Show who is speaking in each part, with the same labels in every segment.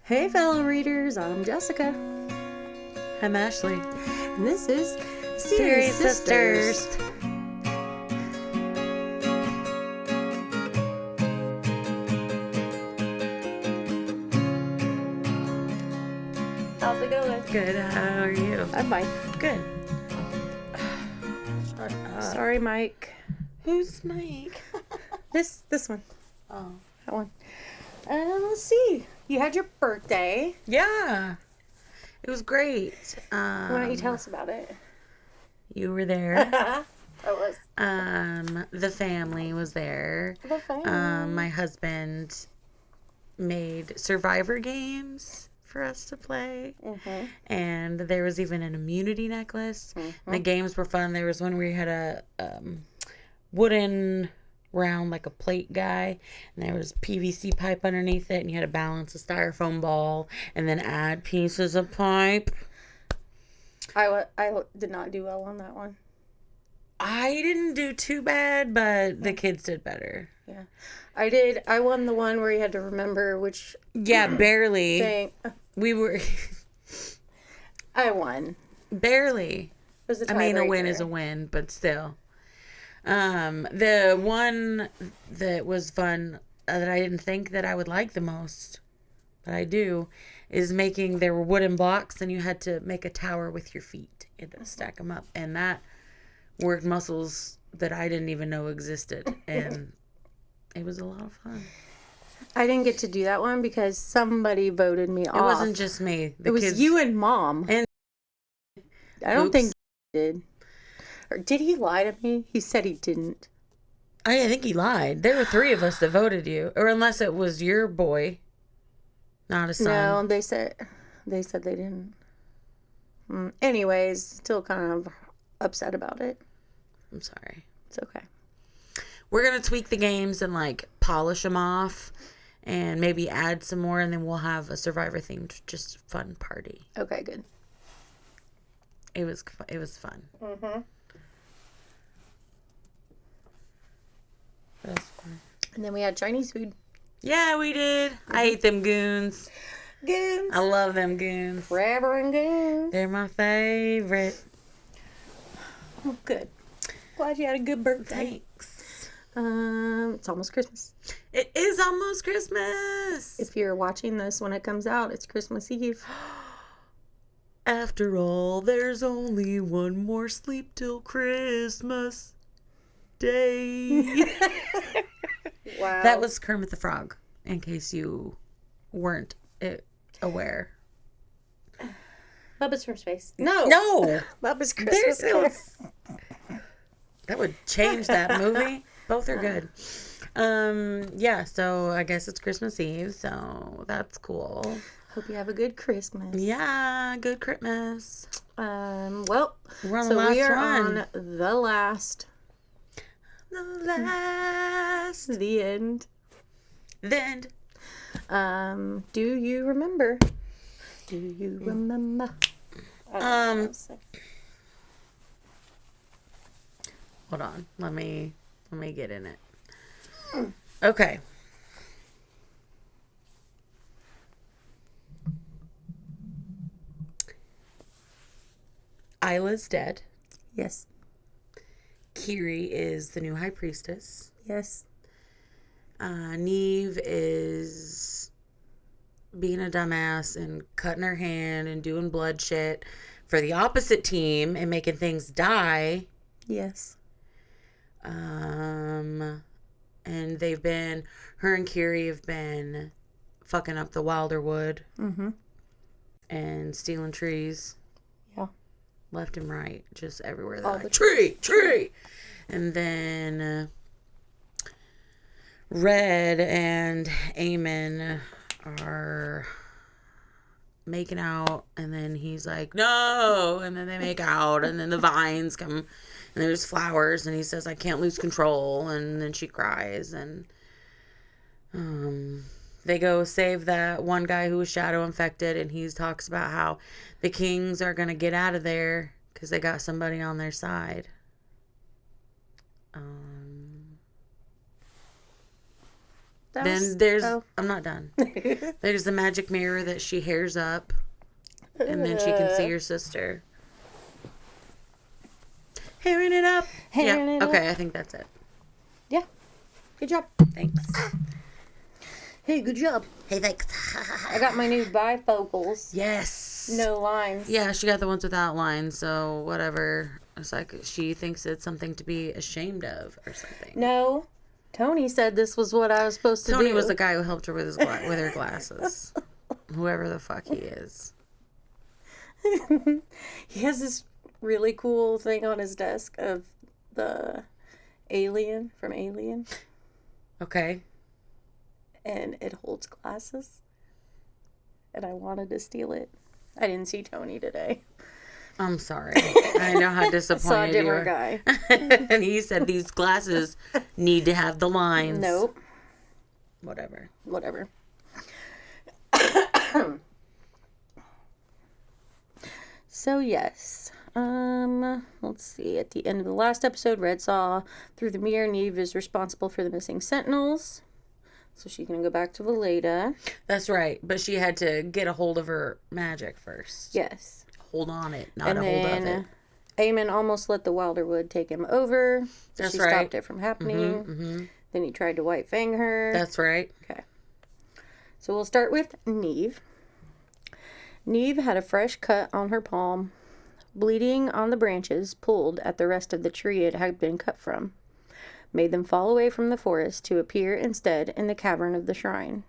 Speaker 1: Hey fellow readers, I'm Jessica.
Speaker 2: I'm Ashley.
Speaker 1: And this is
Speaker 2: Seriez Sisterz.
Speaker 1: How's it going?
Speaker 2: Good, how are you?
Speaker 1: I'm fine.
Speaker 2: Good.
Speaker 1: Sorry, Mike.
Speaker 2: Who's Mike?
Speaker 1: This one.
Speaker 2: Oh.
Speaker 1: That one. Let's see. You had your birthday.
Speaker 2: Yeah. It was great.
Speaker 1: Why don't you tell us about it?
Speaker 2: You were there.
Speaker 1: I was.
Speaker 2: The family was there.
Speaker 1: The family.
Speaker 2: My husband made Survivor games for us to play.
Speaker 1: Mm-hmm.
Speaker 2: And there was even an immunity necklace. Mm-hmm. And the games were fun. There was one where you had a wooden round, like a plate guy, and there was PVC pipe underneath it, and you had to balance a styrofoam ball and then add pieces of pipe.
Speaker 1: I did not do well on that one.
Speaker 2: I didn't do too bad, but the kids did better.
Speaker 1: Yeah. I did. I won the one where you had to remember which...
Speaker 2: Yeah, barely.
Speaker 1: Thing.
Speaker 2: We were...
Speaker 1: I won.
Speaker 2: Barely.
Speaker 1: It was
Speaker 2: I mean, a win is a win, but still. The one that was fun that I didn't think that I would like the most, but I do, is making, there were wooden blocks and you had to make a tower with your feet. You had to stack them up, and that worked muscles that I didn't even know existed, and it was a lot of fun.
Speaker 1: I didn't get to do that one because somebody voted me off.
Speaker 2: It wasn't just me.
Speaker 1: It was you and Mom.
Speaker 2: And
Speaker 1: I don't think he did. Or did he lie to me? He said he didn't.
Speaker 2: I think he lied. There were 3 of us that voted you. Or unless it was your boy, not a son.
Speaker 1: No, they said they didn't. Anyways, still kind of upset about it.
Speaker 2: I'm sorry.
Speaker 1: It's okay.
Speaker 2: We're going to tweak the games and like polish them off and maybe add some more, and then we'll have a Survivor themed just fun party.
Speaker 1: Okay, good.
Speaker 2: It was fun.
Speaker 1: Mm-hmm. And then we had Chinese food.
Speaker 2: Yeah, we did. Mm-hmm. I ate them goons.
Speaker 1: Goons.
Speaker 2: I love them goons.
Speaker 1: Crabber and goons.
Speaker 2: They're my favorite.
Speaker 1: Oh, good. Glad you had a good birthday.
Speaker 2: Thanks.
Speaker 1: It's almost Christmas.
Speaker 2: It is almost Christmas.
Speaker 1: If you're watching this when it comes out, it's Christmas Eve.
Speaker 2: After all, there's only one more sleep till Christmas Day.
Speaker 1: Wow.
Speaker 2: That was Kermit the Frog, in case you weren't aware.
Speaker 1: Bubba's from Space. No. Bubba's Christmas.
Speaker 2: That would change that movie. Both are good. Yeah, so I guess it's Christmas Eve, so that's cool.
Speaker 1: Hope you have a good Christmas.
Speaker 2: Yeah, good Christmas.
Speaker 1: Well,
Speaker 2: we're on the last
Speaker 1: we are
Speaker 2: one.
Speaker 1: on the last. The end.
Speaker 2: The end.
Speaker 1: Do you remember? Do you remember?
Speaker 2: Hold on. Let me get in it. Okay. Isla's dead.
Speaker 1: Yes.
Speaker 2: Kiri is the new high priestess.
Speaker 1: Yes.
Speaker 2: Neve is being a dumbass and cutting her hand and doing blood shit for the opposite team and making things die.
Speaker 1: Yes.
Speaker 2: And her and Kiri have been fucking up the Wilderwood. Mm-hmm. And stealing trees.
Speaker 1: Yeah.
Speaker 2: Left and right. Just everywhere. They're like, tree! And then Red and Eamon are making out, and then he's like, no, and then they make out, and then the vines come, and there's flowers, and he says, I can't lose control, and then she cries, and they go save that one guy who was shadow infected, and he talks about how the kings are going to get out of there because they got somebody on their side. Then there's... Oh. I'm not done. There's the magic mirror that she hairs up. And then she can see her sister. Hairing it up. Okay, I think that's it.
Speaker 1: Yeah. Good job.
Speaker 2: Thanks.
Speaker 1: Hey, good job.
Speaker 2: Hey, thanks.
Speaker 1: I got my new bifocals.
Speaker 2: Yes.
Speaker 1: No lines.
Speaker 2: Yeah, she got the ones without lines, so whatever. It's like she thinks it's something to be ashamed of or something.
Speaker 1: No. Tony said this was what I was supposed to do.
Speaker 2: Tony was the guy who helped her with his with her glasses. Whoever the fuck he is.
Speaker 1: He has this really cool thing on his desk of the alien from Alien.
Speaker 2: Okay.
Speaker 1: And it holds glasses. And I wanted to steal it. I didn't see Tony today.
Speaker 2: I'm sorry. I know how disappointed
Speaker 1: I saw a different guy.
Speaker 2: And he said these glasses need to have the lines.
Speaker 1: Nope.
Speaker 2: Whatever.
Speaker 1: So, yes. Let's see. At the end of the last episode, Red saw through the mirror Neve is responsible for the missing sentinels. So she's going to go back to Valeda.
Speaker 2: That's right. But she had to get a hold of her magic first.
Speaker 1: Yes.
Speaker 2: Hold on it, not a hold of it.
Speaker 1: Eamon almost let the Wilderwood take him over. So
Speaker 2: That's
Speaker 1: she
Speaker 2: right.
Speaker 1: stopped it from happening. Then he tried to white fang her.
Speaker 2: That's right.
Speaker 1: Okay. So we'll start with Neve. Neve had a fresh cut on her palm, bleeding on the branches pulled at the rest of the tree it had been cut from. Made them fall away from the forest to appear instead in the cavern of the shrine.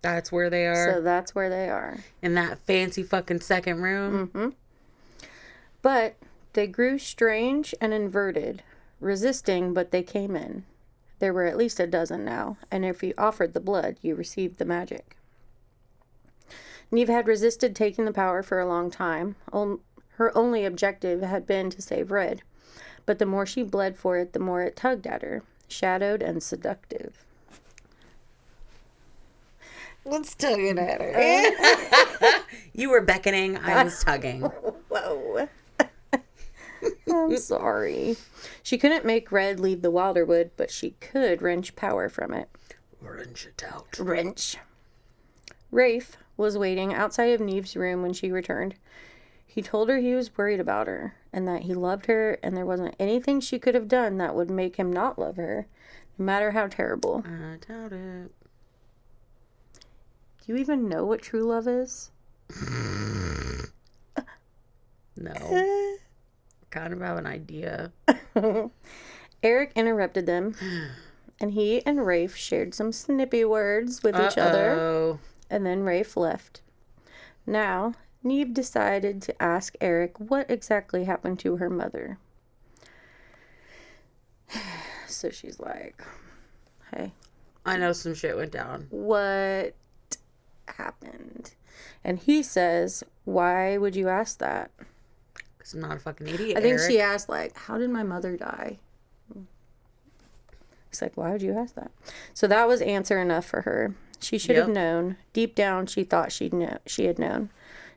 Speaker 2: That's where they are.
Speaker 1: So that's where they are.
Speaker 2: In that fancy fucking second room.
Speaker 1: But they grew strange and inverted, resisting, but they came in. There were at least a dozen now, and if you offered the blood, you received the magic. Neve had resisted taking the power for a long time. Her only objective had been to save Red, but the more she bled for it, the more it tugged at her, shadowed and seductive.
Speaker 2: What's tugging at her? You were beckoning, I was tugging.
Speaker 1: Whoa. I'm sorry. She couldn't make Red leave the Wilderwood, but she could wrench power from it.
Speaker 2: Wrench it out.
Speaker 1: Wrench. Rafe was waiting outside of Neve's room when she returned. He told her he was worried about her, and that he loved her, and there wasn't anything she could have done that would make him not love her, no matter how terrible.
Speaker 2: I doubt it.
Speaker 1: Do you even know what true love is?
Speaker 2: No. Kind of have an idea.
Speaker 1: Arick interrupted them, and he and Rafe shared some snippy words with each other, and then Rafe left. Now, Neve decided to ask Arick what exactly happened to her mother. So she's like, hey.
Speaker 2: I know some shit went down.
Speaker 1: What happened? And he says, why would you ask that?
Speaker 2: Because I'm not a fucking idiot,
Speaker 1: I think
Speaker 2: Arick.
Speaker 1: she asked, like, how did my mother die? He's like, why would you ask that? So that was answer enough for her. She should have known. Deep down, she thought she had known.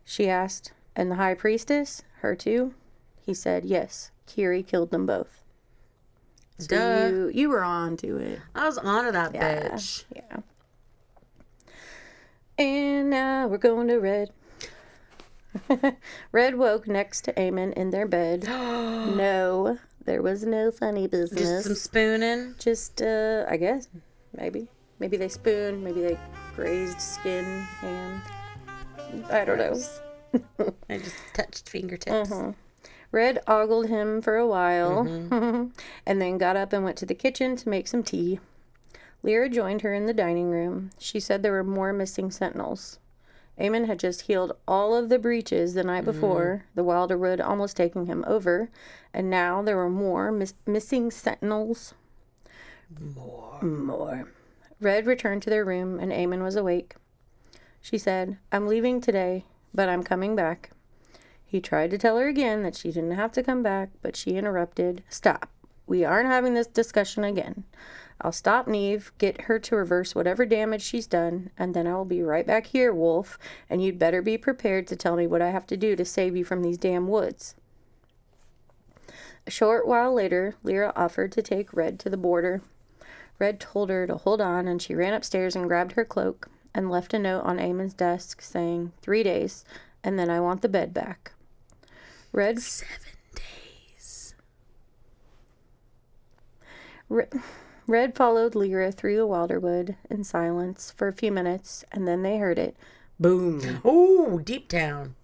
Speaker 1: She asked, and the high priestess, her too? He said, yes, Kiri killed them both. So
Speaker 2: Duh.
Speaker 1: You were on to it.
Speaker 2: I was on to that bitch.
Speaker 1: Yeah. And now we're going to Red. Red woke next to Eamon in their bed. No, there was no funny business.
Speaker 2: Just some spooning?
Speaker 1: Just, I guess, maybe. Maybe they spooned, maybe they grazed skin, hand. I don't know.
Speaker 2: I just touched fingertips.
Speaker 1: Red ogled him for a while, and then got up and went to the kitchen to make some tea. Lyra joined her in the dining room. She said there were more missing sentinels. Eamon had just healed all of the breaches the night before, the Wilderwood almost taking him over, and now there were more missing sentinels. More. Red returned to their room, and Eamon was awake. She said, I'm leaving today, but I'm coming back. He tried to tell her again that she didn't have to come back, but she interrupted. Stop. We aren't having this discussion again. I'll stop Neve, get her to reverse whatever damage she's done, and then I will be right back here, Wolf, and you'd better be prepared to tell me what I have to do to save you from these damn woods. A short while later, Lyra offered to take Red to the border. Red told her to hold on, and she ran upstairs and grabbed her cloak and left a note on Eamon's desk saying, 3 days, and then I want the bed back.
Speaker 2: 7 days.
Speaker 1: Red followed Lyra through the Wilderwood in silence for a few minutes, and then they heard it. Boom.
Speaker 2: Ooh, deep down.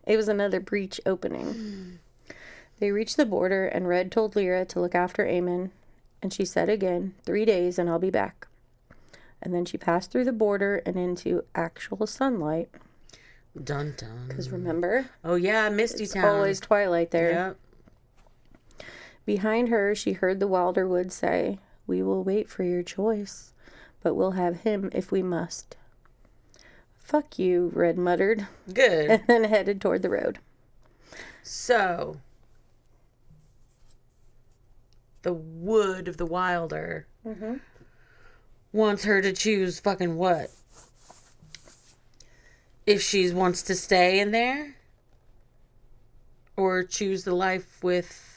Speaker 1: It was another breach opening. They reached the border, and Red told Lyra to look after Eamon, and she said again, 3 days and I'll be back. And then she passed through the border and into actual sunlight.
Speaker 2: Dun dun.
Speaker 1: Because remember?
Speaker 2: Oh yeah, Misty
Speaker 1: it's
Speaker 2: Town.
Speaker 1: Always twilight there.
Speaker 2: Yep.
Speaker 1: Behind her, she heard the Wilderwood say, we will wait for your choice, but we'll have him if we must. Fuck you, Red muttered.
Speaker 2: Good.
Speaker 1: And then headed toward the road.
Speaker 2: So, the Wood of the Wilder wants her to choose fucking what? If she wants to stay in there? Or choose the life with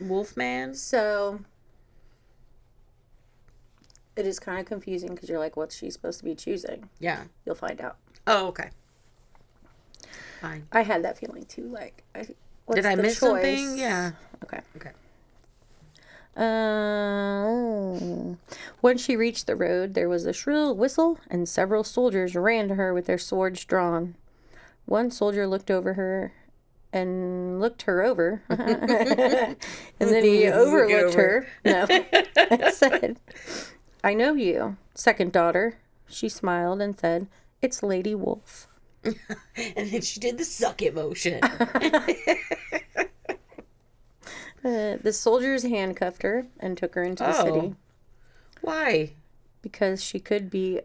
Speaker 2: Wolfman?
Speaker 1: So, it is kind of confusing because you're like, what's she supposed to be choosing?
Speaker 2: Yeah.
Speaker 1: You'll find out.
Speaker 2: Oh, okay. Fine.
Speaker 1: I had that feeling too. Like, what's
Speaker 2: Did I
Speaker 1: the
Speaker 2: miss
Speaker 1: choice?
Speaker 2: something? Yeah.
Speaker 1: Okay.
Speaker 2: Okay.
Speaker 1: When she reached the road, there was a shrill whistle, and several soldiers ran to her with their swords drawn. One soldier looked her over, and then he overlooked her. No, and said, I know you, second daughter. She smiled and said, it's Lady Wolf.
Speaker 2: And then she did the suck it motion.
Speaker 1: The soldiers handcuffed her and took her into the city.
Speaker 2: Why?
Speaker 1: Because she could be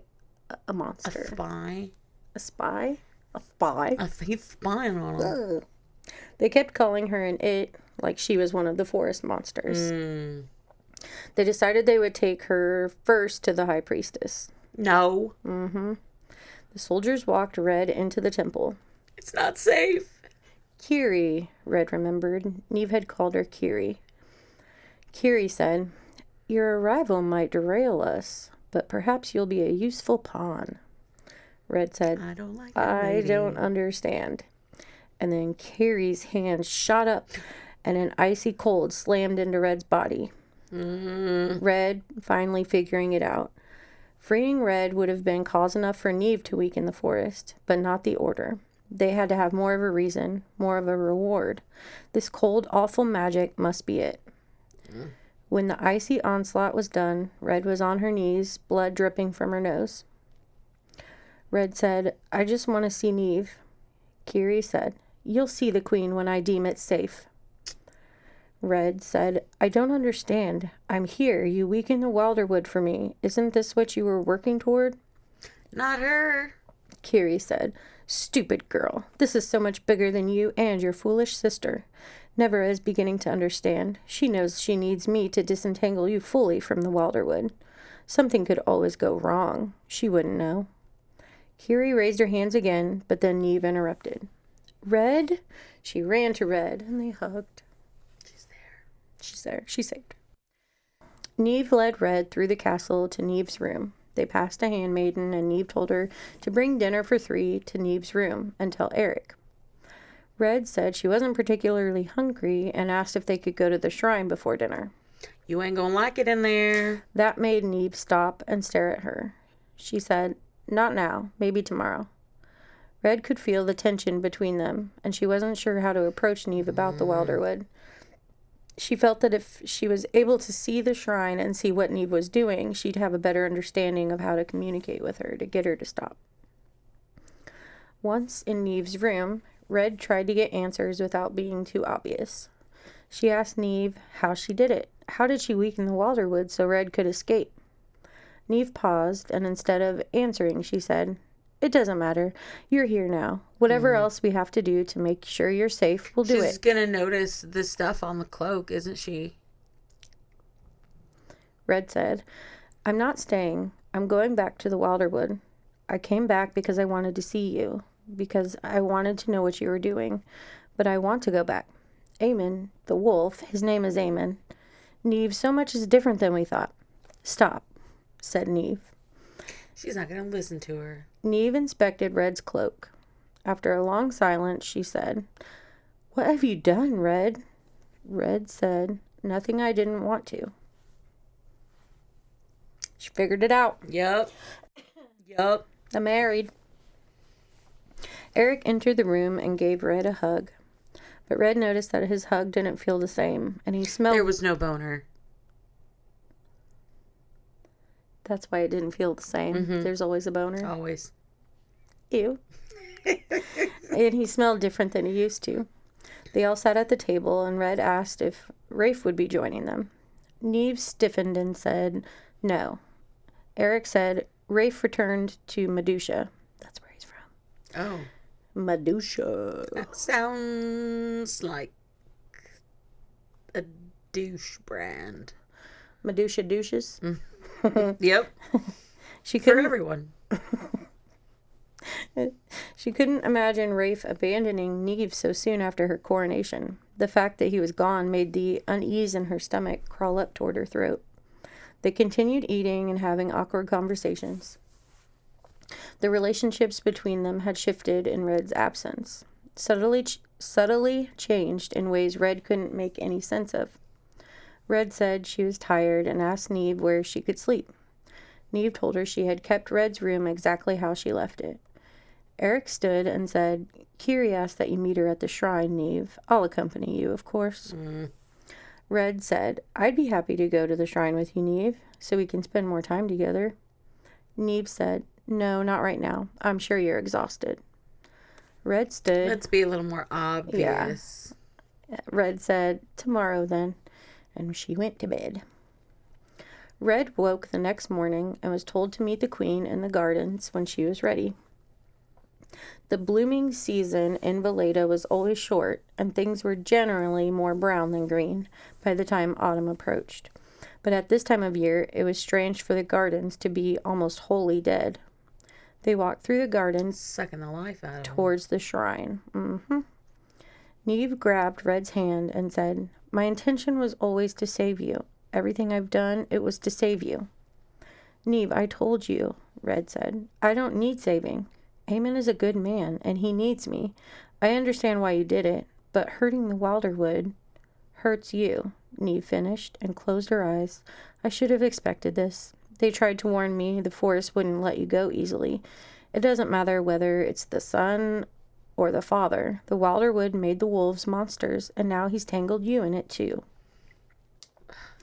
Speaker 1: a monster.
Speaker 2: A spy?
Speaker 1: A spy? A spy?
Speaker 2: I think he's spying on him.
Speaker 1: Ugh. They kept calling her an it, like she was one of the forest monsters. They decided they would take her first to the high priestess.
Speaker 2: No.
Speaker 1: The soldiers walked Red into the temple.
Speaker 2: It's not safe.
Speaker 1: Kiri, Red remembered. Neve had called her Kiri. Kiri said, your arrival might derail us, but perhaps you'll be a useful pawn. Red said,
Speaker 2: I don't like that
Speaker 1: I
Speaker 2: lady.
Speaker 1: don't understand. And then Kiri's hand shot up, and an icy cold slammed into Red's body. Red finally figuring it out. Freeing Red would have been cause enough for Neve to weaken the forest, but not the Order. They had to have more of a reason, more of a reward. This cold, awful magic must be it. When the icy onslaught was done, Red was on her knees, blood dripping from her nose. Red said, I just want to see Neve. Kiri said, you'll see the queen when I deem it safe. Red said, I don't understand. I'm here. You weakened the Wilderwood for me. Isn't this what you were working toward?
Speaker 2: Not her.
Speaker 1: Kiri said, stupid girl. This is so much bigger than you and your foolish sister. Nevera is beginning to understand. She knows she needs me to disentangle you fully from the Wilderwood. Something could always go wrong. She wouldn't know. Kiri raised her hands again, but then Neve interrupted. Red? She ran to Red, and they hugged. She's there. She's saved. Neve led Red through the castle to Neve's room. They passed a handmaiden, and Neve told her to bring dinner for 3 to Neve's room and tell Arick. Red said she wasn't particularly hungry and asked if they could go to the shrine before dinner.
Speaker 2: You ain't gonna like it in there.
Speaker 1: That made Neve stop and stare at her. She said, not now, maybe tomorrow. Red could feel the tension between them, and she wasn't sure how to approach Neve about the Wilderwood. She felt that if she was able to see the shrine and see what Neve was doing, she'd have a better understanding of how to communicate with her to get her to stop. Once in Neve's room, Red tried to get answers without being too obvious. She asked Neve how she did it. How did she weaken the Wilderwood so Red could escape? Neve paused, and instead of answering, she said, it doesn't matter. You're here now. Whatever else we have to do to make sure you're safe, we'll do it.
Speaker 2: She's gonna notice the stuff on the cloak, isn't she?
Speaker 1: Red said, I'm not staying. I'm going back to the Wilderwood. I came back because I wanted to see you, because I wanted to know what you were doing, but I want to go back. Eamon, the wolf, his name is Eamon. Neve, so much is different than we thought. Stop, said Neve.
Speaker 2: She's not going to listen to her.
Speaker 1: Neve inspected Red's cloak. After a long silence, she said, "What have you done, Red?" Red said, "Nothing I didn't want to." She figured it out.
Speaker 2: Yup.
Speaker 1: I'm married. Arick entered the room and gave Red a hug. But Red noticed that his hug didn't feel the same, and he smelled...
Speaker 2: There was no boner.
Speaker 1: That's why it didn't feel the same.
Speaker 2: Mm-hmm.
Speaker 1: There's always a boner.
Speaker 2: Always.
Speaker 1: Ew. And he smelled different than he used to. They all sat at the table, and Red asked if Rafe would be joining them. Neve stiffened and said no. Arick said Rafe returned to Medusa. That's where he's from.
Speaker 2: Oh.
Speaker 1: Medusa.
Speaker 2: That sounds like a douche brand.
Speaker 1: Medusa douches.
Speaker 2: Yep.
Speaker 1: She
Speaker 2: For
Speaker 1: couldn't,
Speaker 2: everyone.
Speaker 1: She couldn't imagine Rafe abandoning Neve so soon after her coronation. The fact that he was gone made the unease in her stomach crawl up toward her throat. They continued eating and having awkward conversations. The relationships between them had shifted in Red's absence, subtly changed in ways Red couldn't make any sense of. Red said she was tired and asked Neve where she could sleep. Neve told her she had kept Red's room exactly how she left it. Arick stood and said, "Kiri asked that you meet her at the shrine, Neve. I'll accompany you, of course." Red said, "I'd be happy to go to the shrine with you, Neve, so we can spend more time together." Neve said, "No, not right now. I'm sure you're exhausted." Red stood.
Speaker 2: Let's be a little more obvious.
Speaker 1: Yeah. Red said, "Tomorrow then," and she went to bed. Red woke the next morning and was told to meet the queen in the gardens when she was ready. The blooming season in Valeda was always short, and things were generally more brown than green by the time autumn approached. But at this time of year, it was strange for the gardens to be almost wholly dead. They walked through the gardens,
Speaker 2: sucking the life out of them,
Speaker 1: towards the shrine. Neve grabbed Red's hand and said, "My intention was always to save you. Everything I've done, it was to save you." "Neve, I told you," Red said. "I don't need saving. Eamon is a good man, and he needs me. I understand why you did it, but hurting the Wilderwood hurts you," Neve finished and closed her eyes. "I should have expected this. They tried to warn me the forest wouldn't let you go easily. It doesn't matter whether it's the son or the father. The Wilderwood made the wolves monsters, and now he's tangled you in it too."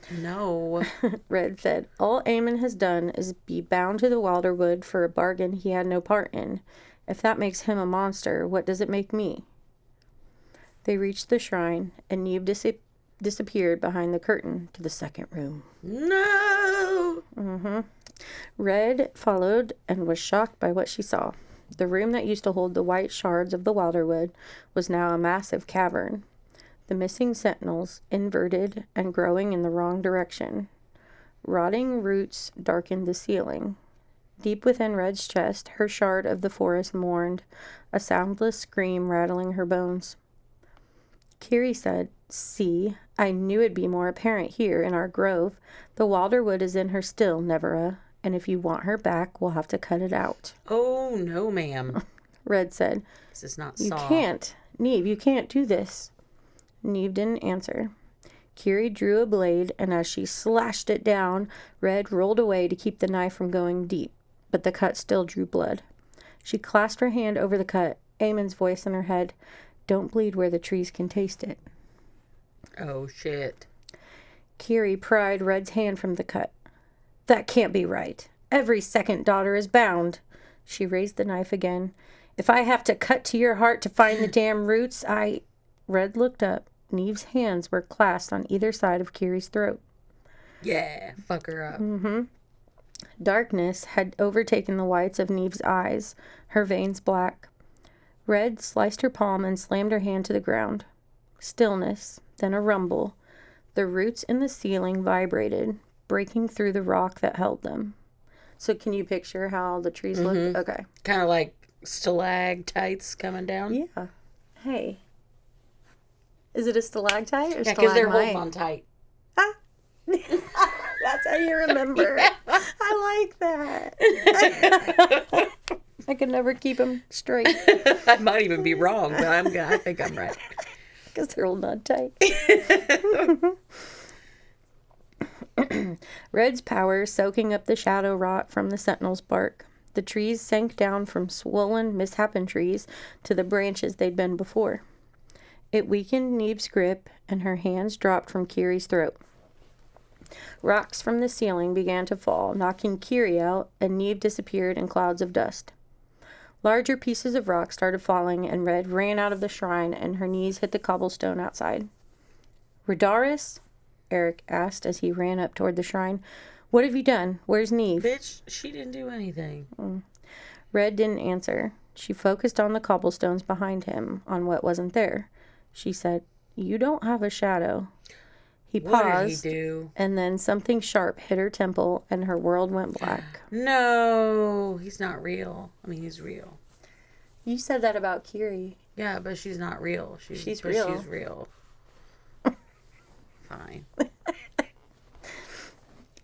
Speaker 2: No.
Speaker 1: Red said, "All Eamon has done is be bound to the Wilderwood for a bargain he had no part in. If that makes him a monster, what does it make me?" They reached the shrine, and Neve disappeared behind the curtain to the second room.
Speaker 2: No!
Speaker 1: Red followed and was shocked by what she saw. The room that used to hold the white shards of the Wilderwood was now a massive cavern. The missing sentinels, inverted and growing in the wrong direction. Rotting roots darkened the ceiling. Deep within Red's chest, her shard of the forest mourned, a soundless scream rattling her bones. Kiri said, "See, I knew it'd be more apparent here in our grove. The Wilderwood is in her still, Nevera, and if you want her back, we'll have to cut it out."
Speaker 2: Oh, no, ma'am.
Speaker 1: Red said,
Speaker 2: This is not
Speaker 1: "You
Speaker 2: Saw.
Speaker 1: can't. Neve, you can't do this." Neve didn't answer. Kiri drew a blade, and as she slashed it down, Red rolled away to keep the knife from going deep, but the cut still drew blood. She clasped her hand over the cut, Eamon's voice in her head, "Don't bleed where the trees can taste it."
Speaker 2: Oh, shit.
Speaker 1: Kiri pried Red's hand from the cut. "That can't be right. Every second daughter is bound." She raised the knife again. "If I have to cut to your heart to find the damn roots, Red looked up. Neve's hands were clasped on either side of Kiri's throat.
Speaker 2: Yeah, fuck her up.
Speaker 1: Darkness had overtaken the whites of Neve's eyes, her veins black. Red sliced her palm and slammed her hand to the ground. Stillness, then a rumble. The roots in the ceiling vibrated, breaking through the rock that held them. So can you picture how the trees look? Okay.
Speaker 2: Kind of like stalactites coming down.
Speaker 1: Yeah. Hey. Is it a stalactite or
Speaker 2: Yeah, because they're
Speaker 1: stalagmite?
Speaker 2: holding on tight.
Speaker 1: That's how you remember. I like that. I could never keep them straight.
Speaker 2: I might even be wrong, but I think I'm right.
Speaker 1: Because they're all not tight. Red's power soaking up the shadow rot from the sentinel's bark. The trees sank down from swollen, misshapen trees to the branches they'd been before. It weakened Neve's grip, and her hands dropped from Kiri's throat. Rocks from the ceiling began to fall, knocking Kiri out, and Neve disappeared in clouds of dust. Larger pieces of rock started falling, and Red ran out of the shrine, and her knees hit the cobblestone outside. Redaris? Arick asked as he ran up toward the shrine. What have you done? Where's Neve?
Speaker 2: Bitch, she didn't do anything.
Speaker 1: Red didn't answer. She focused on the cobblestones behind him, on what wasn't there. She said, You don't have a shadow. He paused,
Speaker 2: What did he do?
Speaker 1: And then something sharp hit her temple, and her world went black.
Speaker 2: No, he's not real. I mean, he's real.
Speaker 1: You said that about Kiri.
Speaker 2: Yeah, but she's not real.
Speaker 1: She's real.
Speaker 2: She's real. Fine.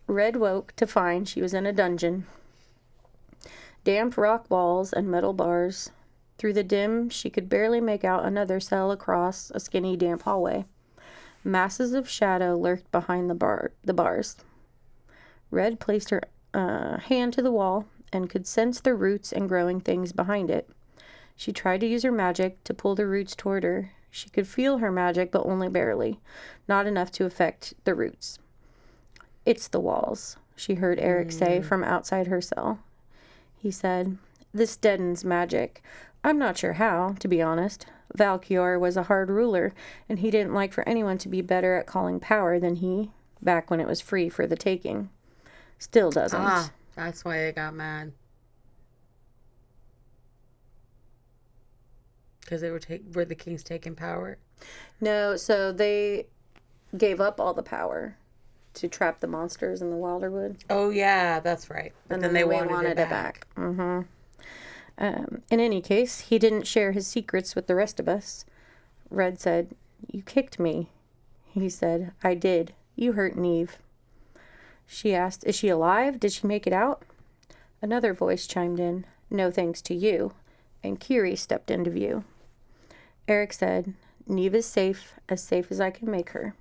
Speaker 1: Red woke to find she was in a dungeon. Damp rock walls and metal bars. Through the dim, she could barely make out another cell across a skinny, damp hallway. Masses of shadow lurked behind the bars. Red placed her hand to the wall and could sense the roots and growing things behind it. She tried to use her magic to pull the roots toward her. She could feel her magic, but only barely, not enough to affect the roots. It's the walls, she heard Arick say from outside her cell. He said, This deadens magic. I'm not sure how, to be honest. Valkior was a hard ruler, and he didn't like for anyone to be better at calling power than he, back when it was free for the taking. Still doesn't.
Speaker 2: Ah, that's why they got mad. Because they were the kings taking power?
Speaker 1: No, so they gave up all the power to trap the monsters in the Wilderwood.
Speaker 2: Oh, yeah, that's right. But then they wanted it back.
Speaker 1: Mm-hmm. In any case, he didn't share his secrets with the rest of us. Red said, You kicked me. He said, I did. You hurt Neve. She asked, Is she alive? Did she make it out? Another voice chimed in, No thanks to you. And Kiri stepped into view. Arick said, Neve is safe as I can make her.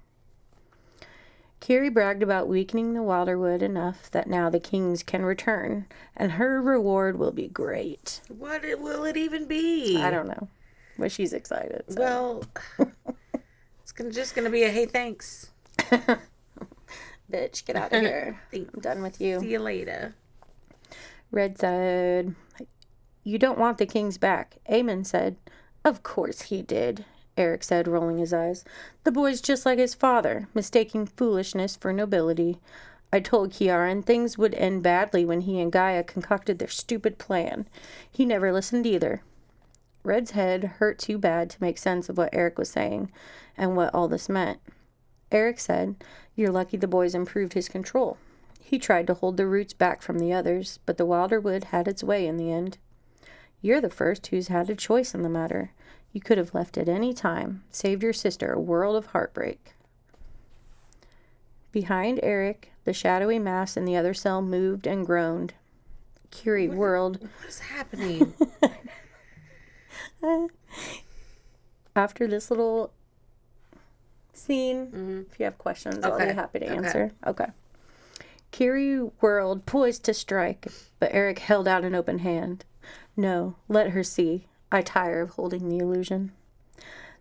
Speaker 1: Kiri bragged about weakening the Wilderwood enough that now the kings can return, and her reward will be great.
Speaker 2: What will it even be?
Speaker 1: I don't know, but she's excited. So.
Speaker 2: Well, it's just going to be a hey, thanks.
Speaker 1: Bitch, get out of here.
Speaker 2: Thanks.
Speaker 1: I'm done with you.
Speaker 2: See you later.
Speaker 1: Red said, You don't want the kings back. Eamon said, Of course he did. Arick said, rolling his eyes. The boy's just like his father, mistaking foolishness for nobility. I told Kiaran things would end badly when he and Gaia concocted their stupid plan. He never listened either. Red's head hurt too bad to make sense of what Arick was saying and what all this meant. Arick said, You're lucky the boys improved his control. He tried to hold the roots back from the others, but the Wilderwood had its way in the end. You're the first who's had a choice in the matter. You could have left at any time, saved your sister a world of heartbreak. Behind Arick, the shadowy mass in the other cell moved and groaned. Kiri whirled.
Speaker 2: What is happening?
Speaker 1: After this little scene, if you have questions, I'll be happy to answer. Okay. Kiri whirled, poised to strike, but Arick held out an open hand. No, let her see. I tire of holding the illusion.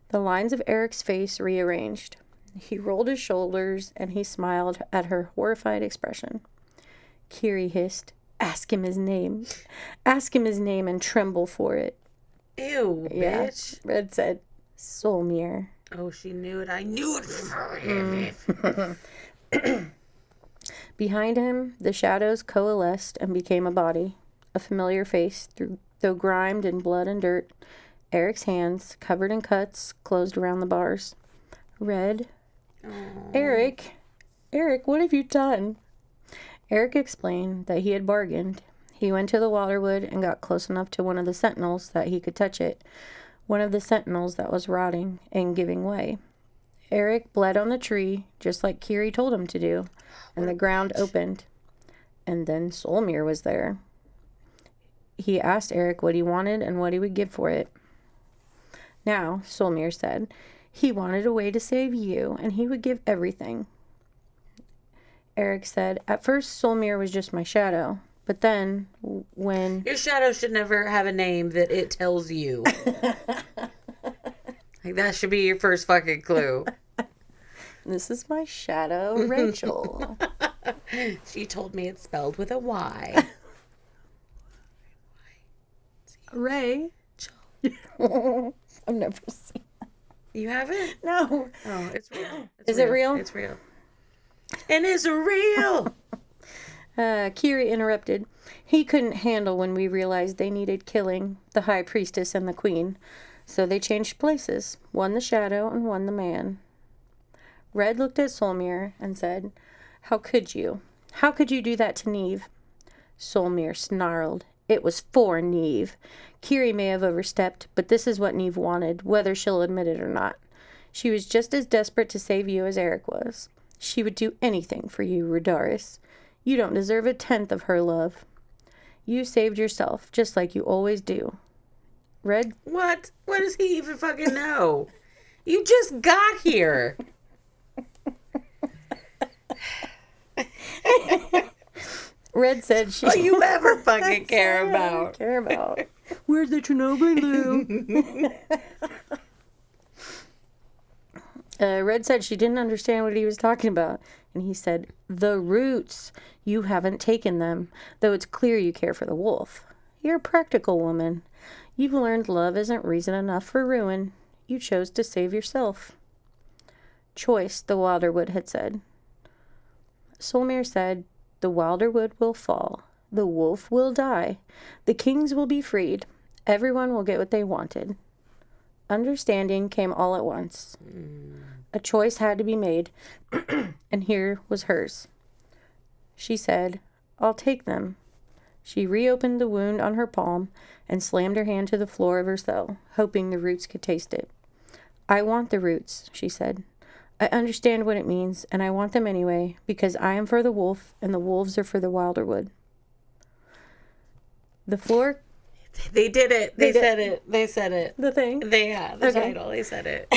Speaker 1: The lines of Arick's face rearranged. He rolled his shoulders, and he smiled at her horrified expression. Kiri hissed, Ask him his name. Ask him his name and tremble for it.
Speaker 2: Ew, bitch.
Speaker 1: Red said, Solmir.
Speaker 2: Oh, she knew it. I knew it.
Speaker 1: Behind him, the shadows coalesced and became a body. A familiar face, though grimed in blood and dirt. Arick's hands, covered in cuts, closed around the bars. Red. Arick, what have you done? Arick explained that he had bargained. He went to the Wilderwood and got close enough to one of the sentinels that he could touch it. One of the sentinels that was rotting and giving way. Arick bled on the tree, just like Kiri told him to do, and the ground opened. And then Solmir was there. He asked Arick what he wanted and what he would give for it. Now, Solmir said, he wanted a way to save you, and he would give everything. Arick said, at first Solmir was just my shadow, but then when...
Speaker 2: Your shadow should never have a name that it tells you. Like, that should be your first fucking clue.
Speaker 1: This is my shadow, Rachel.
Speaker 2: She told me it's spelled with a Y.
Speaker 1: Ray. I've never seen that.
Speaker 2: You haven't?
Speaker 1: No.
Speaker 2: Oh, it's real.
Speaker 1: Is it real?
Speaker 2: It's real. And it's real.
Speaker 1: Kiri interrupted. He couldn't handle when we realized they needed killing, the high priestess and the queen. So they changed places. One the shadow and one the man. Red looked at Solmir and said, how could you? How could you do that to Neve? Solmir snarled. It was for Neve. Kiri may have overstepped, but this is what Neve wanted, whether she'll admit it or not. She was just as desperate to save you as Arick was. She would do anything for you, Rudaris. You don't deserve a tenth of her love. You saved yourself, just like you always do. Red?
Speaker 2: What? What does he even fucking know? You just got here.
Speaker 1: Red said she...
Speaker 2: All you ever fucking care about.
Speaker 1: Care about. Where's the Chernobyl Lou? Red said she didn't understand what he was talking about. And he said, the roots. You haven't taken them, though it's clear you care for the wolf. You're a practical woman. You've learned love isn't reason enough for ruin. You chose to save yourself. Choice, the Wilderwood had said. Solmir said, the Wilderwood will fall. The wolf will die. The kings will be freed. Everyone will get what they wanted. Understanding came all at once. A choice had to be made, and here was hers. She said, I'll take them. She reopened the wound on her palm and slammed her hand to the floor of her cell, hoping the roots could taste it. I want the roots, she said. I understand what it means, and I want them anyway, because I am for the wolf, and the wolves are for the Wilderwood. The floor...
Speaker 2: They did it. They said it. They said it.
Speaker 1: The thing?
Speaker 2: The title. They said it.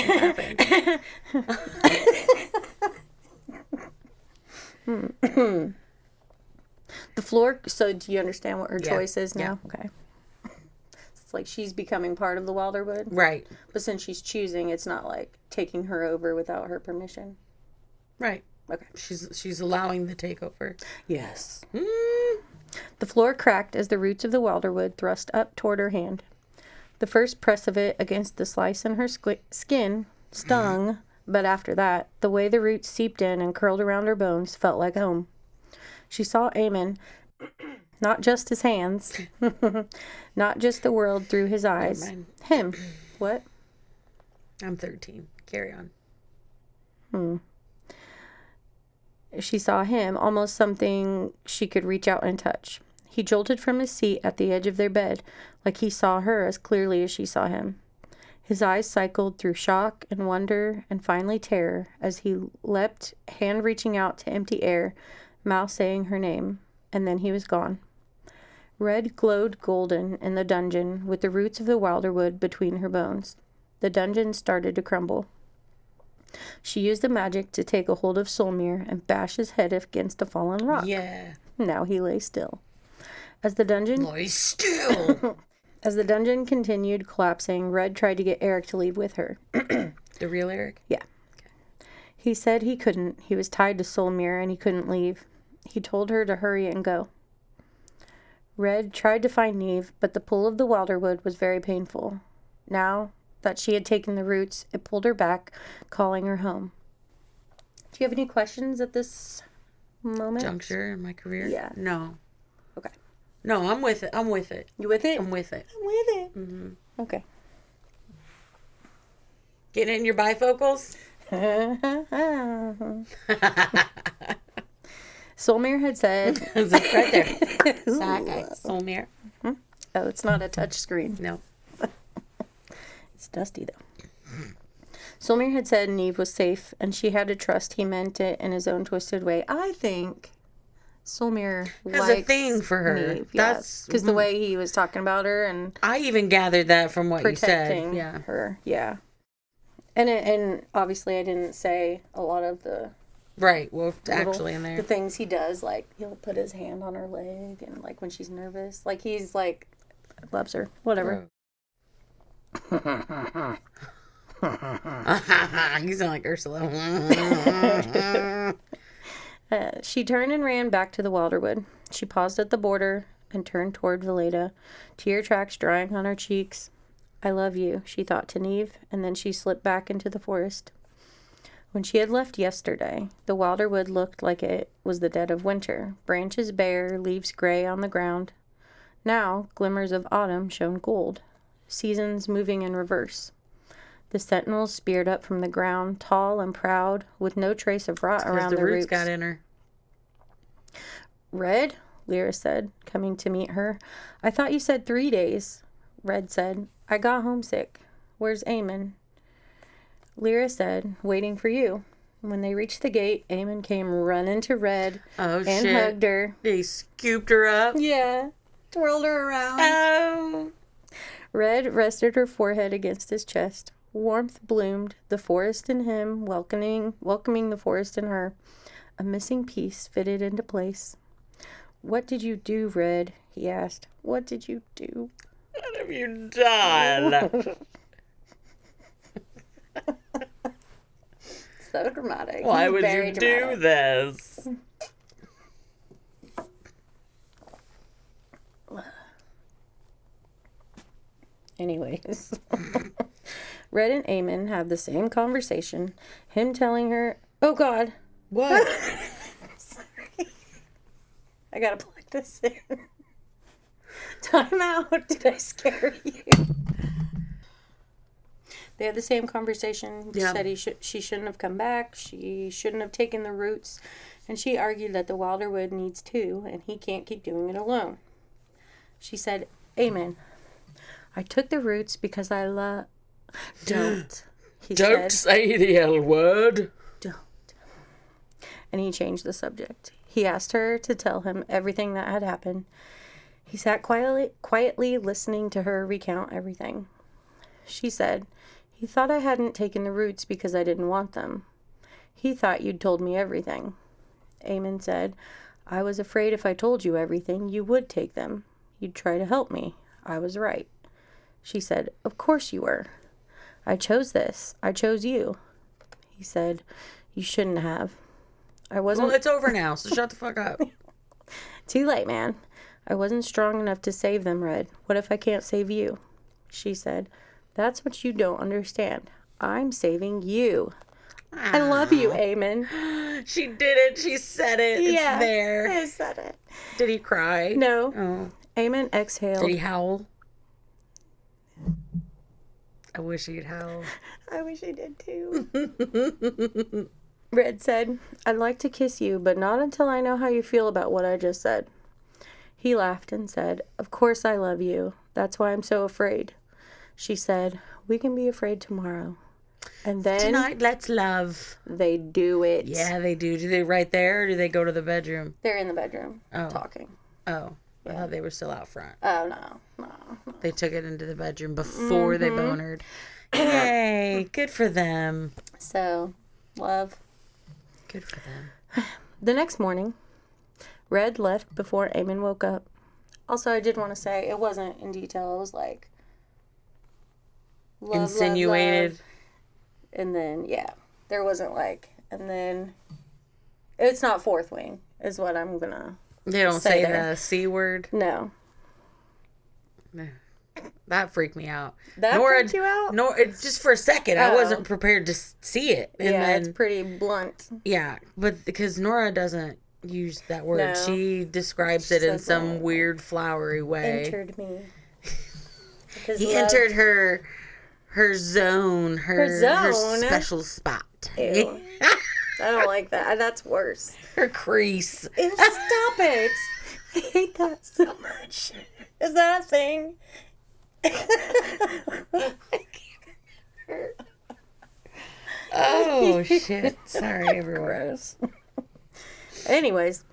Speaker 1: The floor... So do you understand what her choice is now?
Speaker 2: Yeah.
Speaker 1: Okay. It's like she's becoming part of the Wilderwood.
Speaker 2: Right.
Speaker 1: But since she's choosing, it's not like taking her over without her permission.
Speaker 2: Right.
Speaker 1: Okay.
Speaker 2: She's allowing the takeover.
Speaker 1: Yes. The floor cracked as the roots of the Wilderwood thrust up toward her hand. The first press of it against the slice in her skin stung, but after that, the way the roots seeped in and curled around her bones felt like home. She saw Eamon, not just his hands, not just the world through his eyes. Him. What?
Speaker 2: I'm 13. Carry on.
Speaker 1: She saw him, almost something she could reach out and touch. He jolted from his seat at the edge of their bed, like he saw her as clearly as she saw him. His eyes cycled through shock and wonder and finally terror as he leapt, hand reaching out to empty air, mouth saying her name, and then he was gone. Red glowed golden in the dungeon with the roots of the Wilderwood between her bones. The dungeon started to crumble. She used the magic to take a hold of Solmir and bash his head against the fallen rock.
Speaker 2: Yeah.
Speaker 1: Now he lay still. As the dungeon...
Speaker 2: Lay still!
Speaker 1: As the dungeon continued collapsing, Red tried to get Arick to leave with her.
Speaker 2: The real Arick?
Speaker 1: Yeah. Okay. He said he couldn't. He was tied to Solmir and he couldn't leave. He told her to hurry and go. Red tried to find Neve, but the pull of the Wilderwood was very painful. Now that she had taken the roots, it pulled her back, calling her home. Do you have any questions at this moment?
Speaker 2: Juncture in my career?
Speaker 1: Yeah.
Speaker 2: No.
Speaker 1: Okay.
Speaker 2: No, I'm with it. I'm with it.
Speaker 1: You with it?
Speaker 2: I'm with it.
Speaker 1: I'm with it.
Speaker 2: Mm-hmm.
Speaker 1: Okay.
Speaker 2: Getting it in your bifocals?
Speaker 1: Solmir had said...
Speaker 2: It's right there. Solmir.
Speaker 1: Oh, it's not a touch screen.
Speaker 2: No.
Speaker 1: It's dusty, though. Solmir had said Neve was safe, and she had to trust he meant it in his own twisted way. I think Solmir
Speaker 2: has a thing for her.
Speaker 1: Neve, that's because the way he was talking about her, and
Speaker 2: I even gathered that from what you said.
Speaker 1: protecting her. Yeah. And obviously I didn't say a lot of the
Speaker 2: right. Well, actually in there,
Speaker 1: the things he does, like he'll put his hand on her leg, and like when she's nervous, like he's like loves her, whatever.
Speaker 2: You sound like Ursula.
Speaker 1: She turned and ran back to the Wilderwood. She paused at the border and turned toward Veleda, tear tracks drying on her cheeks. I love you, she thought to Neve, and then she slipped back into the forest. When she had left yesterday, the Wilderwood looked like it was the dead of winter, branches bare, leaves gray on the ground. Now, glimmers of autumn shone gold, seasons moving in reverse. The sentinels speared up from the ground, tall and proud, with no trace of rot around their roots.
Speaker 2: Got in her.
Speaker 1: Red, Lyra said, coming to meet her. I thought you said 3 days. Red said, I got homesick. Where's Eamon? Lyra said, waiting for you. When they reached the gate, Eamon came running to Red and hugged her.
Speaker 2: He scooped her up.
Speaker 1: Yeah. Twirled her around.
Speaker 2: Oh.
Speaker 1: Red rested her forehead against his chest. Warmth bloomed, the forest in him, welcoming the forest in her. A missing piece fitted into place. What did you do, Red? He asked. What did you do?
Speaker 2: What have you done?
Speaker 1: So dramatic.
Speaker 2: Why would you do this?
Speaker 1: Anyways. Red and Eamon have the same conversation. Him telling her, oh God.
Speaker 2: What?
Speaker 1: Sorry. I gotta plug this in. Time out. Did I scare you? They had the same conversation.
Speaker 2: Yeah.
Speaker 1: Said she shouldn't have come back. She shouldn't have taken the roots. And she argued that the Wilderwood needs two, and he can't keep doing it alone. She said, Eamon, I took the roots because I love... Don't.
Speaker 2: Don't say the L word.
Speaker 1: Don't. And he changed the subject. He asked her to tell him everything that had happened. He sat quietly listening to her recount everything. She said, he thought I hadn't taken the roots because I didn't want them. He thought you'd told me everything. Eamon said, I was afraid if I told you everything, you would take them. You'd try to help me. I was right. She said, of course you were. I chose this. I chose you. He said, you shouldn't have. I wasn't...
Speaker 2: Well, it's over now, so shut the fuck up.
Speaker 1: Too late, man. I wasn't strong enough to save them, Red. What if I can't save you? She said, that's what you don't understand. I'm saving you. I love you, Eamon.
Speaker 2: She did it. She said it.
Speaker 1: Yeah,
Speaker 2: it's there.
Speaker 1: I said it.
Speaker 2: Did he cry?
Speaker 1: No.
Speaker 2: Oh.
Speaker 1: Eamon exhaled.
Speaker 2: Did he howl? I wish he'd howl.
Speaker 1: I wish he did too. Red said, I'd like to kiss you, but not until I know how you feel about what I just said. He laughed and said, of course I love you. That's why I'm so afraid. She said, we can be afraid tomorrow. And then...
Speaker 2: Tonight, let's love.
Speaker 1: They do it.
Speaker 2: Yeah, they do. Do they right there, or do they go to the bedroom?
Speaker 1: They're in the bedroom talking.
Speaker 2: Oh. I thought they were still out front.
Speaker 1: Oh, no.
Speaker 2: They took it into the bedroom before they bonered. Yay. Good for them.
Speaker 1: So, love.
Speaker 2: Good for them.
Speaker 1: The next morning, Red left before Eamon woke up. Also, I did want to say, it wasn't in detail. It was like... Love,
Speaker 2: insinuated.
Speaker 1: love. And then, yeah. There wasn't like... And then... It's not fourth wing, is what I'm gonna...
Speaker 2: They don't say the C word?
Speaker 1: No.
Speaker 2: That freaked me out.
Speaker 1: That freaked you out?
Speaker 2: No, just for a second. I wasn't prepared to see it. And
Speaker 1: yeah,
Speaker 2: then,
Speaker 1: it's pretty blunt.
Speaker 2: Yeah, but because Nora doesn't use that word.
Speaker 1: No.
Speaker 2: She describes it in some weird flowery way.
Speaker 1: Entered me.
Speaker 2: He entered her zone, her special spot.
Speaker 1: Ew. I don't like that. That's worse.
Speaker 2: Her crease.
Speaker 1: Stop it. I hate that so much. Is that a thing?
Speaker 2: Oh, shit. Sorry, everyone.
Speaker 1: Gross. Anyways,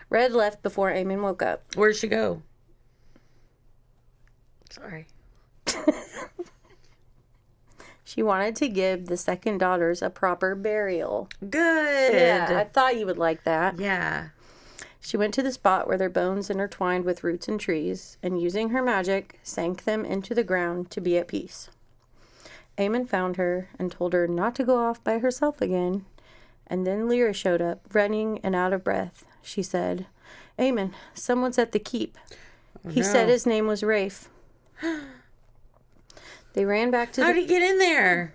Speaker 1: Red left before Eamon woke up.
Speaker 2: Where'd she go? Sorry.
Speaker 1: She wanted to give the second daughters a proper burial.
Speaker 2: Good.
Speaker 1: Yeah, I thought you would like that.
Speaker 2: Yeah.
Speaker 1: She went to the spot where their bones intertwined with roots and trees, and using her magic, sank them into the ground to be at peace. Eamon found her and told her not to go off by herself again. And then Lyra showed up, running and out of breath. She said, Eamon, someone's at the keep. He said his name was Rafe. They ran back to
Speaker 2: How'd he get in there?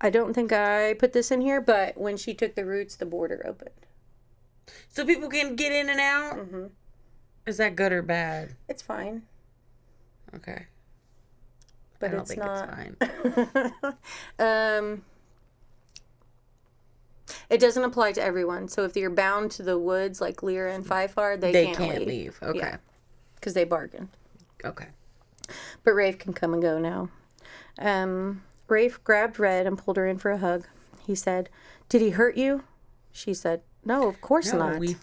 Speaker 1: I don't think I put this in here, but when she took the roots, the border opened.
Speaker 2: So people can get in and out?
Speaker 1: Mm-hmm.
Speaker 2: Is that good or bad?
Speaker 1: It's fine.
Speaker 2: Okay.
Speaker 1: But
Speaker 2: I don't
Speaker 1: it's
Speaker 2: think
Speaker 1: not.
Speaker 2: it's fine.
Speaker 1: It doesn't apply to everyone. So if you're bound to the woods like Lyra and Five are, they can't leave.
Speaker 2: Okay.
Speaker 1: Because they bargained.
Speaker 2: Okay.
Speaker 1: But Rafe can come and go now. Rafe grabbed Red and pulled her in for a hug. He said, Did he hurt you? She said, No, of course not.
Speaker 2: We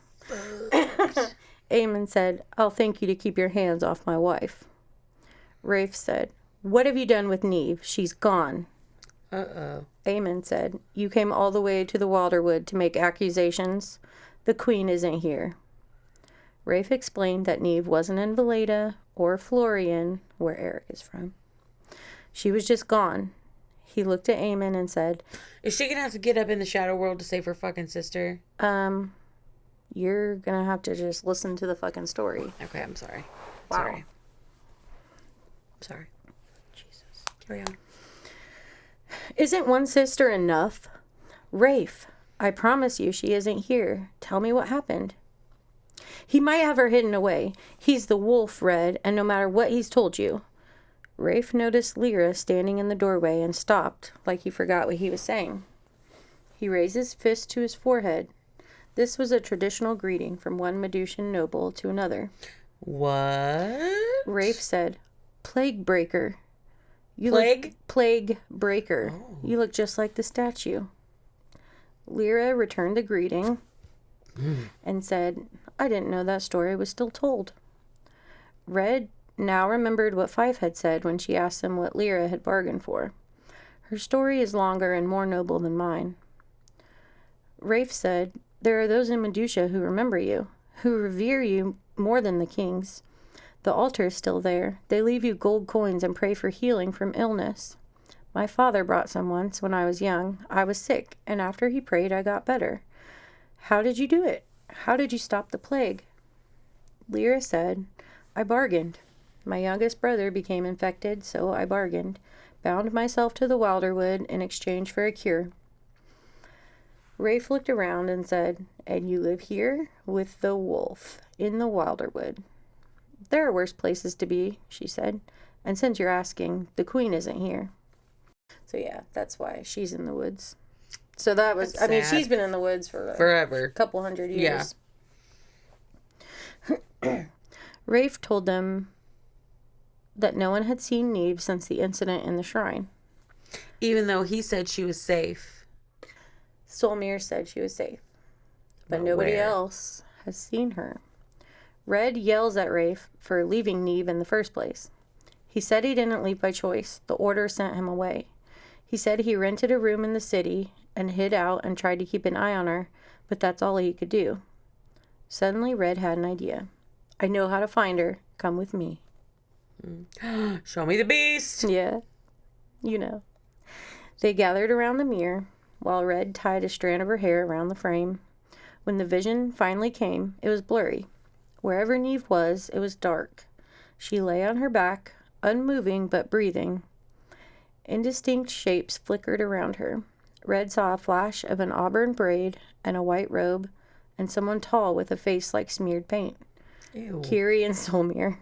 Speaker 1: Eamon said, I'll thank you to keep your hands off my wife. Rafe said, What have you done with Neve? She's gone.
Speaker 2: Uh-oh.
Speaker 1: Eamon said, You came all the way to the Wilderwood to make accusations. The queen isn't here. Rafe explained that Neve wasn't in Valeda or Florian, where Arick is from. She was just gone. He looked at Eamon and said,
Speaker 2: Is she gonna have to get up in the shadow world to save her fucking sister?
Speaker 1: You're gonna have to just listen to the fucking story.
Speaker 2: Okay, I'm sorry.
Speaker 1: Wow.
Speaker 2: Sorry. Jesus. Carry on.
Speaker 1: Isn't one sister enough? Rafe, I promise you she isn't here. Tell me what happened. He might have her hidden away. He's the wolf, Red, and no matter what he's told you. Rafe noticed Lyra standing in the doorway and stopped, like he forgot what he was saying. He raised his fist to his forehead. This was a traditional greeting from one Medusan noble to
Speaker 2: What?
Speaker 1: Rafe said, Plague breaker. Plague breaker.
Speaker 2: Oh.
Speaker 1: You look just like the statue. Lyra returned the greeting and said, I didn't know that story was still told. Red now remembered what Fife had said when she asked him what Lyra had bargained for. Her story is longer and more noble than mine. Rafe said, There are those in Medusa who remember you, who revere you more than the kings. The altar is still there. They leave you gold coins and pray for healing from illness. My father brought some once when I was young. I was sick, and after he prayed, I got better. How did you do it? How did you stop the plague? Lyra said, I bargained. My youngest brother became infected, so I bargained. Bound myself to the Wilderwood in exchange for a cure. Rafe looked around and said, And you live here with the wolf in the Wilderwood. There are worse places to be, she said. And since you're asking, the queen isn't here. So yeah, that's why she's in the woods. So that was,
Speaker 2: That's sad.
Speaker 1: she's been in the woods for
Speaker 2: Forever.
Speaker 1: a couple hundred years. Yeah. Rafe told them that no one had seen Neve since the incident in the shrine.
Speaker 2: Even though he said she was safe.
Speaker 1: Solmir said she was safe. But nobody else has seen her. Red yells at Rafe for leaving Neve in the first place. He said he didn't leave by choice. The order sent him away. He said he rented a room in the city and hid out and tried to keep an eye on her, but that's all he could do. Suddenly, Red had an idea. I know how to find her. Come with me.
Speaker 2: Show me the beast.
Speaker 1: Yeah. You know. They gathered around the mirror while Red tied a strand of her hair around the frame. When the vision finally came, it was blurry. Wherever Neve was, it was dark. She lay on her back, unmoving but breathing. Indistinct shapes flickered around her. Red saw a flash of an auburn braid and a white robe, and someone tall with a face like smeared paint.
Speaker 2: Ew.
Speaker 1: Kiri and Solmir.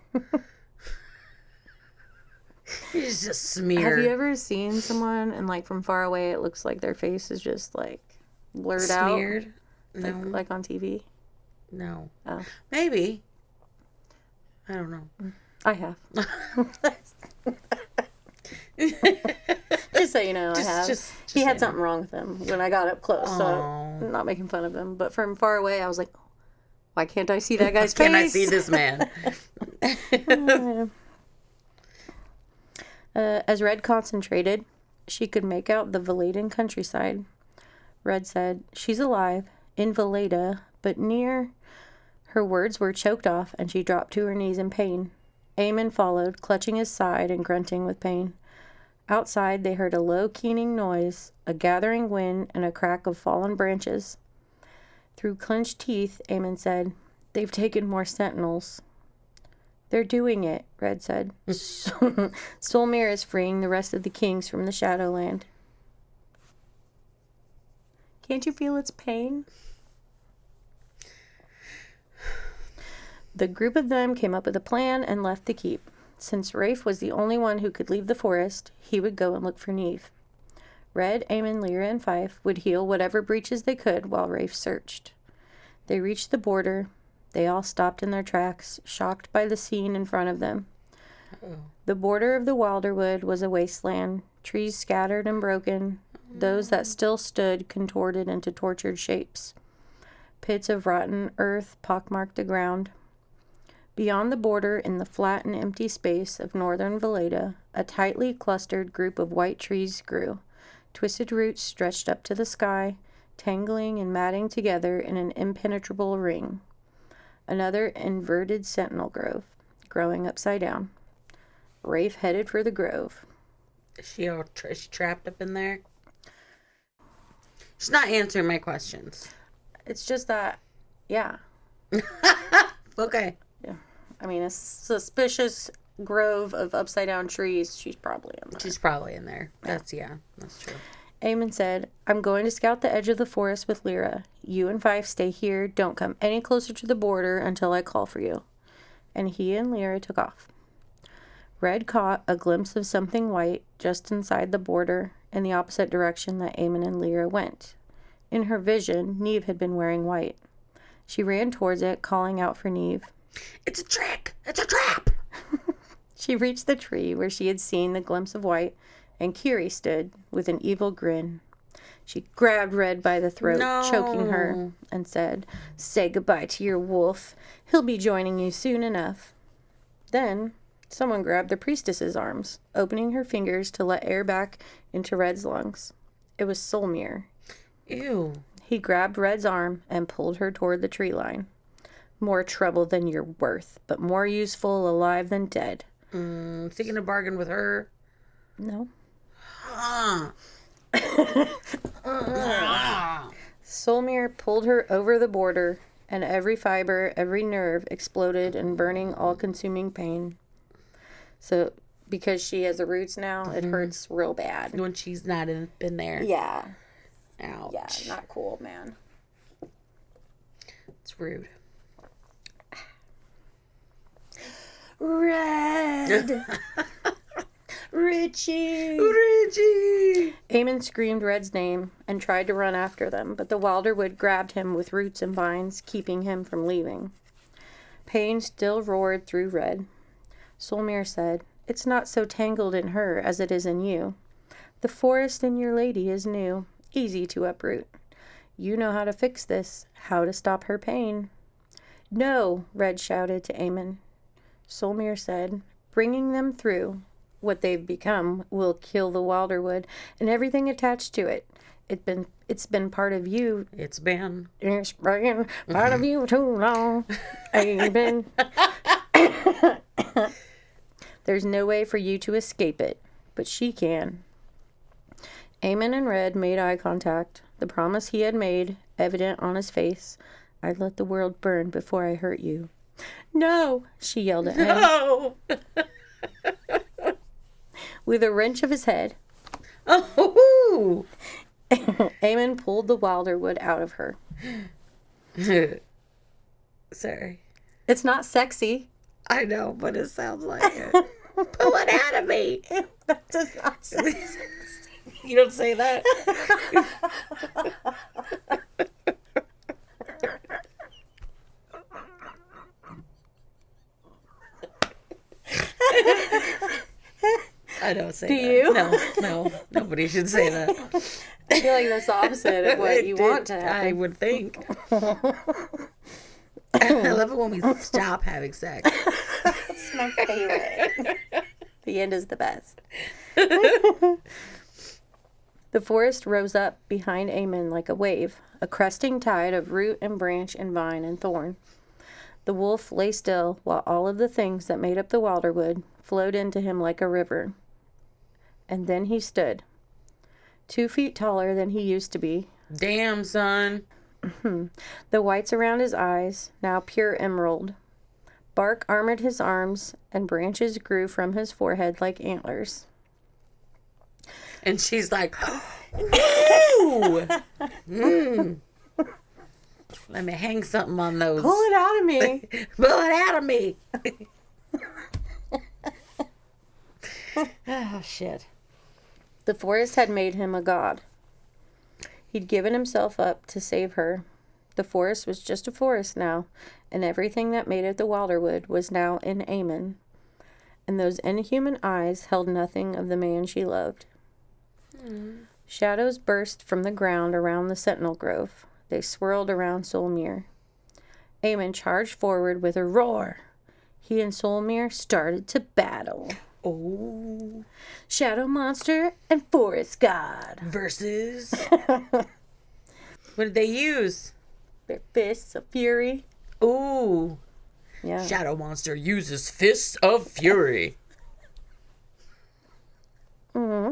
Speaker 2: He's just smeared.
Speaker 1: Have you ever seen someone and like from far away it looks like their face is just like blurred out?
Speaker 2: Smeared? No.
Speaker 1: Like on TV?
Speaker 2: No.
Speaker 1: Oh.
Speaker 2: Maybe. I don't know.
Speaker 1: I have. Just so you know, I have. He had
Speaker 2: saying.
Speaker 1: something wrong with him when I got up close, so
Speaker 2: Aw.
Speaker 1: I'm not making fun of him. But from far away, I was like, why can't I see that guy's face?
Speaker 2: Can I see this man?
Speaker 1: As Red concentrated, she could make out the Valadan countryside. Red said, she's alive, in Valada, but near. Her words were choked off, and she dropped to her knees in pain. Eamon followed, clutching his side and grunting with pain. Outside, they heard a low, keening noise, a gathering wind, and a crack of fallen branches. Through clenched teeth, Eamon said, they've taken more sentinels. They're doing it, Red said. Solmir is freeing the rest of the kings from the Shadowland. Can't you feel its pain? The group of them came up with a plan and left the keep. Since Rafe was the only one who could leave the forest, he would go and look for Neve. Red, Eamon, Lyra, and Fife would heal whatever breaches they could while Rafe searched. They reached the border. They all stopped in their tracks, shocked by the scene in front of them. Uh-oh. The border of the Wilderwood was a wasteland, trees scattered and broken, those that still stood contorted into tortured shapes. Pits of rotten earth pockmarked the ground. Beyond the border, in the flat and empty space of northern Valada, a tightly clustered group of white trees grew. Twisted roots stretched up to the sky, tangling and matting together in an impenetrable ring. Another inverted sentinel grove, growing upside down. Rafe headed for the grove.
Speaker 2: Is she all trapped up in there? She's not answering my questions.
Speaker 1: It's just that, yeah.
Speaker 2: Okay.
Speaker 1: Yeah. I mean, a suspicious grove of upside down trees. She's probably in there.
Speaker 2: She's probably in there. That's true.
Speaker 1: Eamon said, I'm going to scout the edge of the forest with Lyra. You and Fife stay here. Don't come any closer to the border until I call for you. And he and Lyra took off. Red caught a glimpse of something white just inside the border in the opposite direction that Eamon and Lyra went. In her vision, Neve had been wearing white. She ran towards it, calling out for Neve.
Speaker 2: It's a trick! It's a trap!
Speaker 1: She reached the tree where she had seen the glimpse of white, and Kiri stood with an evil grin. She grabbed Red by the throat, choking her, and said, say goodbye to your wolf. He'll be joining you soon enough. Then someone grabbed the priestess's arms, opening her fingers to let air back into Red's lungs. It was Solmir.
Speaker 2: Ew.
Speaker 1: He grabbed Red's arm and pulled her toward the tree line. More trouble than you're worth, but more useful alive than dead.
Speaker 2: Thinking a bargain with her?
Speaker 1: No.
Speaker 2: Ah.
Speaker 1: Solmir pulled her over the border, and every fiber, every nerve exploded in burning, all-consuming pain. So, because she has the roots now, it hurts real bad.
Speaker 2: When she's not been there.
Speaker 1: Yeah.
Speaker 2: Ouch.
Speaker 1: Yeah, not cool, man.
Speaker 2: It's rude.
Speaker 1: Red! Richie!
Speaker 2: Richie!
Speaker 1: Eamon screamed Red's name and tried to run after them, but the Wilderwood grabbed him with roots and vines, keeping him from leaving. Pain still roared through Red. Solmir said, it's not so tangled in her as it is in you. The forest in your lady is new, easy to uproot. You know how to fix this, how to stop her pain. No, Red shouted to Eamon. Solmir said, bringing them through. What they've become will kill the Wilderwood and everything attached to it. It's been part of you.
Speaker 2: It's been
Speaker 1: part of you too long. Eamon. There's no way for you to escape it, but she can. Eamon and Red made eye contact, the promise he had made evident on his face. I'd let the world burn before I hurt you. No, she yelled at him.
Speaker 2: No!
Speaker 1: With a wrench of his head.
Speaker 2: Oh!
Speaker 1: Eamon pulled the Wilderwood out of her.
Speaker 2: Sorry.
Speaker 1: It's not sexy.
Speaker 2: I know, but it sounds like it. Pull it out of me.
Speaker 1: That does not sound sexy.
Speaker 2: You don't say that. I don't say
Speaker 1: Do
Speaker 2: that.
Speaker 1: you?
Speaker 2: No. Nobody should say that.
Speaker 1: I feel like that's the opposite of what you want to happen.
Speaker 2: I would think. I love it when we stop having sex.
Speaker 1: That's my favorite. The end is the best. The forest rose up behind Eamon like a wave, a cresting tide of root and branch and vine and thorn. The wolf lay still while all of the things that made up the Wilderwood flowed into him like a river. And then he stood, 2 feet taller than he used to be.
Speaker 2: Damn, son.
Speaker 1: The whites around his eyes, now pure emerald. Bark armored his arms, and branches grew from his forehead like antlers.
Speaker 2: And she's like, ooh! Let me hang something on those.
Speaker 1: Pull it out of me.
Speaker 2: Pull it out of me. Oh, shit.
Speaker 1: The forest had made him a god. He'd given himself up to save her. The forest was just a forest now, and everything that made it the Wilderwood was now in Eamon. And those inhuman eyes held nothing of the man she loved. Shadows burst from the ground around the sentinel grove. They swirled around Solmere. Eamon charged forward with a roar. He and Solmere started to battle.
Speaker 2: Oh.
Speaker 1: Shadow monster and forest god.
Speaker 2: Versus. What did they use?
Speaker 1: Their fists of fury.
Speaker 2: Ooh.
Speaker 1: Yeah.
Speaker 2: Shadow monster uses fists of fury.
Speaker 1: Mm-hmm.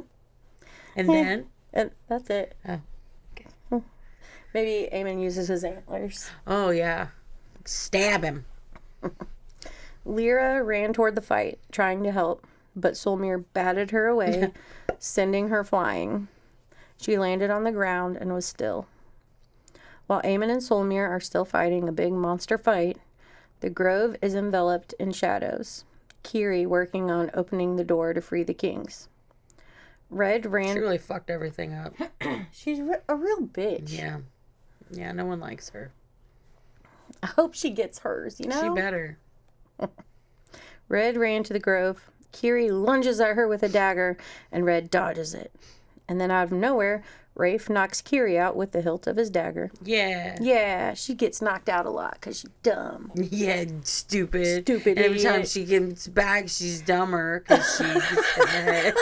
Speaker 2: And then?
Speaker 1: And that's it.
Speaker 2: Oh.
Speaker 1: Maybe Eamon uses his antlers.
Speaker 2: Oh, yeah. Stab him.
Speaker 1: Lyra ran toward the fight, trying to help, but Solmere batted her away, sending her flying. She landed on the ground and was still. While Eamon and Solmere are still fighting a big monster fight, the grove is enveloped in shadows. Kiri working on opening the door to free the kings. Red ran...
Speaker 2: She really fucked everything up.
Speaker 1: She's a real bitch.
Speaker 2: Yeah. Yeah, no one likes her.
Speaker 1: I hope she gets hers, you know?
Speaker 2: She better.
Speaker 1: Red ran to the grove. Kiri lunges at her with a dagger, and Red dodges it. And then out of nowhere, Rafe knocks Kiri out with the hilt of his dagger.
Speaker 2: Yeah.
Speaker 1: Yeah, she gets knocked out a lot because she's dumb.
Speaker 2: Yeah, stupid.
Speaker 1: Stupid
Speaker 2: And every time
Speaker 1: idiot.
Speaker 2: she gets back, she's dumber because she gets hit in the head.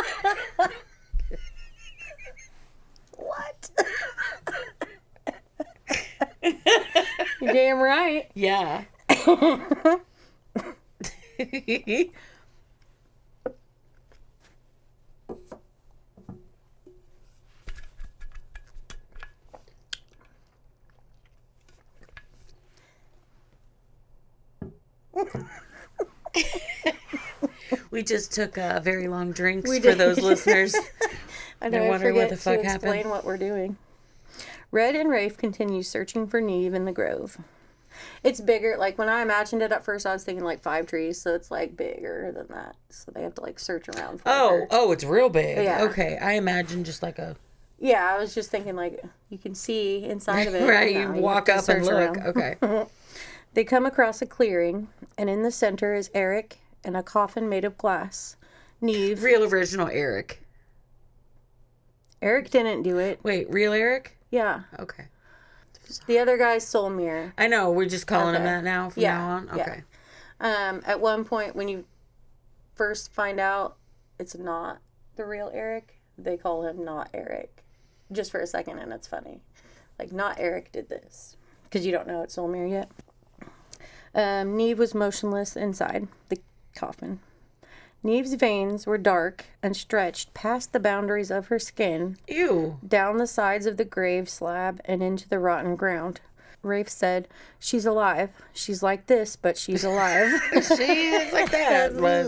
Speaker 1: What? You're damn right.
Speaker 2: Yeah. We just took very long drinks
Speaker 1: We
Speaker 2: for
Speaker 1: did.
Speaker 2: those listeners.
Speaker 1: I
Speaker 2: They're
Speaker 1: know, I
Speaker 2: wondering what
Speaker 1: forget
Speaker 2: the fuck
Speaker 1: to explain
Speaker 2: happened.
Speaker 1: what we're doing. Red and Rafe continue searching for Neve in the grove. It's bigger. Like, when I imagined it at first, I was thinking, like, 5 trees, so it's, like, bigger than that. So they have to, like, search around for her.
Speaker 2: Oh, it's real big.
Speaker 1: Yeah.
Speaker 2: Okay, I imagine just like a...
Speaker 1: Yeah, I was just thinking, like, you can see inside of it.
Speaker 2: Right,
Speaker 1: No,
Speaker 2: you walk
Speaker 1: have
Speaker 2: up
Speaker 1: to
Speaker 2: and
Speaker 1: search
Speaker 2: look.
Speaker 1: around.
Speaker 2: Okay.
Speaker 1: They come across a clearing, and in the center is Arick and a coffin made of glass. Neve.
Speaker 2: Real original Arick.
Speaker 1: Arick didn't do it.
Speaker 2: Wait, real Arick?
Speaker 1: Yeah.
Speaker 2: Okay.
Speaker 1: The other guy's Solmere.
Speaker 2: I know, we're just calling him
Speaker 1: Okay.
Speaker 2: that now from
Speaker 1: Yeah,
Speaker 2: now on?
Speaker 1: yeah.
Speaker 2: Okay.
Speaker 1: At one point, when you first find out it's not the real Arick, they call him not Arick. Just for a second, and it's funny. Like, not Arick did this. Because you don't know it's Solmere yet. Neve was motionless inside the coffin. Neve's veins were dark and stretched past the boundaries of her skin,
Speaker 2: Ew.
Speaker 1: down the sides of the grave slab and into the rotten ground. Rafe said, "She's alive. She's like this, but she's alive."
Speaker 2: She is like that, but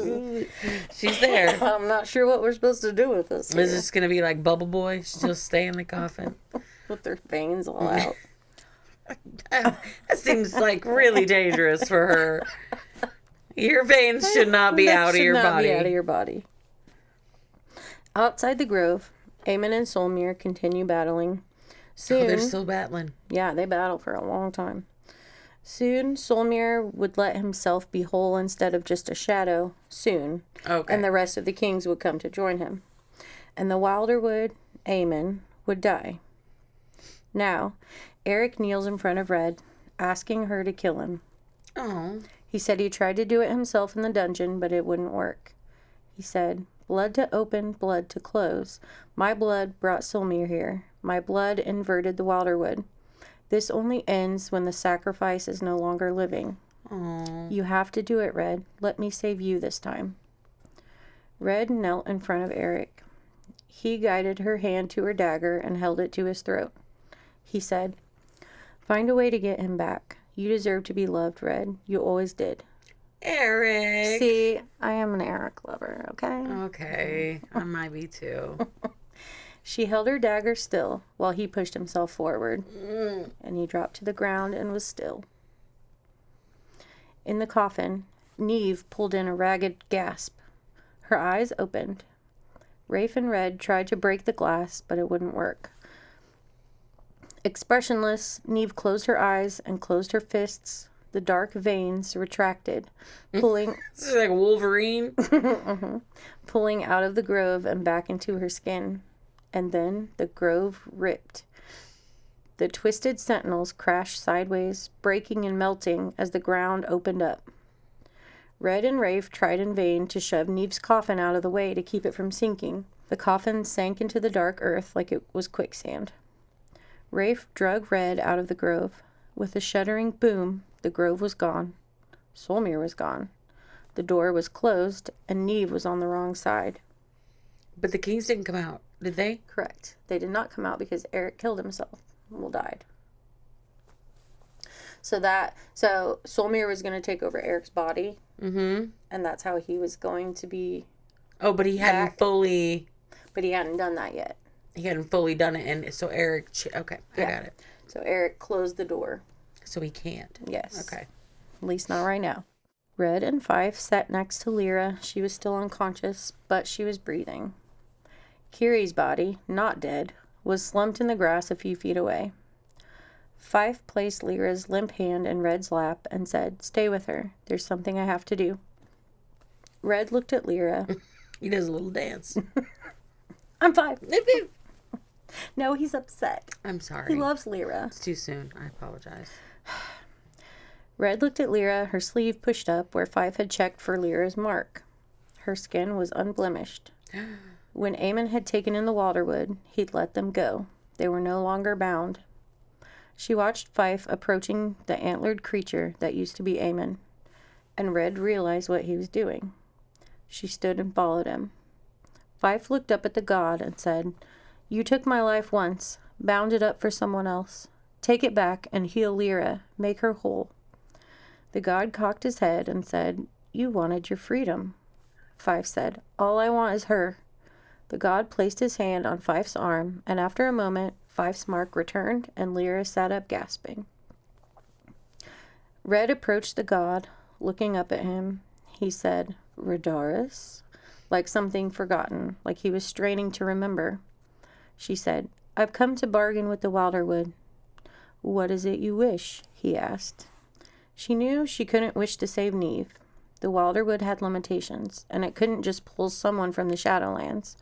Speaker 2: she's there.
Speaker 1: I'm not sure what we're supposed to do with this.
Speaker 2: Is this going to be like Bubble Boy? She'll stay in the coffin?
Speaker 1: With their veins all out.
Speaker 2: That seems like really dangerous for her. Your veins should not be out of your body.
Speaker 1: Be out of your body. Outside the grove, Eamon and Solmere continue battling. Soon,
Speaker 2: Oh, they're still battling.
Speaker 1: yeah, they battle for a long time. Soon, Solmir would let himself be whole instead of just a shadow. Soon.
Speaker 2: Okay.
Speaker 1: And the rest of the kings would come to join him. And the Wilderwood, Eamon, would die. Now, Arick kneels in front of Red, asking her to kill him.
Speaker 2: Oh.
Speaker 1: He said he tried to do it himself in the dungeon, but it wouldn't work. He said, blood to open, blood to close. My blood brought Solmir here. My blood inverted the Wilderwood. This only ends when the sacrifice is no longer living.
Speaker 2: Oh.
Speaker 1: You have to do it, Red. Let me save you this time. Red knelt in front of Arick. He guided her hand to her dagger and held it to his throat. He said, find a way to get him back. You deserve to be loved, Red. You always did.
Speaker 2: Arick.
Speaker 1: See, I am an Arick lover, okay?
Speaker 2: Okay. I might be too.
Speaker 1: She held her dagger still while he pushed himself forward, and he dropped to the ground and was still. In the coffin, Neve pulled in a ragged gasp. Her eyes opened. Rafe and Red tried to break the glass, but it wouldn't work. Expressionless, Neve closed her eyes and closed her fists. The dark veins retracted, pulling...
Speaker 2: This is like Wolverine.
Speaker 1: pulling out of the grove and back into her skin. And then the grove ripped. The twisted sentinels crashed sideways, breaking and melting as the ground opened up. Red and Rafe tried in vain to shove Neve's coffin out of the way to keep it from sinking. The coffin sank into the dark earth like it was quicksand. Rafe drug Red out of the grove. With a shuddering boom, the grove was gone. Solmir was gone. The door was closed, and Neve was on the wrong side.
Speaker 2: But the kings didn't come out, did they?
Speaker 1: Correct. They did not come out because Arick killed himself. Well, died. So Solmir was going to take over Eric's body.
Speaker 2: Mm-hmm.
Speaker 1: And that's how he was going to be.
Speaker 2: Oh, but he hadn't
Speaker 1: back.
Speaker 2: fully.
Speaker 1: But he hadn't done that yet.
Speaker 2: He hadn't fully done it, and so Arick. Okay, I got it.
Speaker 1: So Arick closed the door.
Speaker 2: So he can't.
Speaker 1: Yes.
Speaker 2: Okay.
Speaker 1: At least not right now. Red and Fife sat next to Lyra. She was still unconscious, but she was breathing. Kiri's body, not dead, was slumped in the grass a few feet away. Fife placed Lyra's limp hand in Red's lap and said, stay with her. There's something I have to do. Red looked at Lyra.
Speaker 2: He does a little dance.
Speaker 1: I'm fine. No, he's upset.
Speaker 2: I'm sorry.
Speaker 1: He loves Lyra.
Speaker 2: It's too soon. I apologize.
Speaker 1: Red looked at Lyra, her sleeve pushed up where Fife had checked for Lyra's mark. Her skin was unblemished. When Eamon had taken in the Wilderwood, he'd let them go. They were no longer bound. She watched Fife approaching the antlered creature that used to be Eamon, and Red realized what he was doing. She stood and followed him. Fife looked up at the god and said, you took my life once, bound it up for someone else. Take it back and heal Lyra, make her whole. The god cocked his head and said, you wanted your freedom. Fife said, all I want is her. The god placed his hand on Fife's arm, and after a moment, Fife's mark returned, and Lyra sat up gasping. Red approached the god, looking up at him. He said, Radaris? Like something forgotten, like he was straining to remember. She said, I've come to bargain with the Wilderwood. What is it you wish? He asked. She knew she couldn't wish to save Neve. The Wilderwood had limitations, and it couldn't just pull someone from the Shadowlands.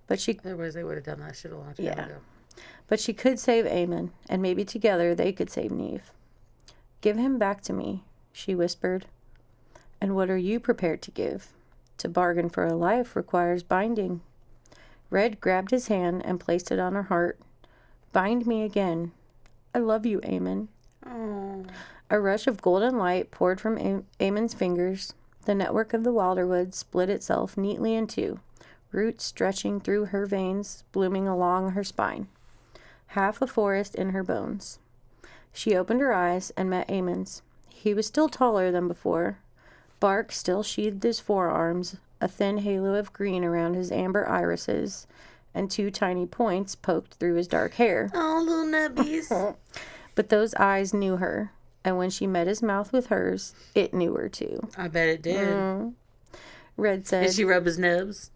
Speaker 1: But she...
Speaker 2: Otherwise, they would have done that shit a long time ago.
Speaker 1: But she could save Eamon, and maybe together they could save Neve. Give him back to me, she whispered. And what are you prepared to give? To bargain for a life requires binding. Red grabbed his hand and placed it on her heart. Bind me again. I love you, Eamon.
Speaker 2: Oh.
Speaker 1: A rush of golden light poured from Eamon's fingers. The network of the Wilderwood split itself neatly in two, roots stretching through her veins, blooming along her spine. Half a forest in her bones. She opened her eyes and met Eamon's. He was still taller than before. Bark still sheathed his forearms, a thin halo of green around his amber irises, and two tiny points poked through his dark hair.
Speaker 2: Oh, little nubbies.
Speaker 1: But those eyes knew her, and when she met his mouth with hers, it knew her too.
Speaker 2: I bet it did.
Speaker 1: Red said...
Speaker 2: Did she rub his nubs?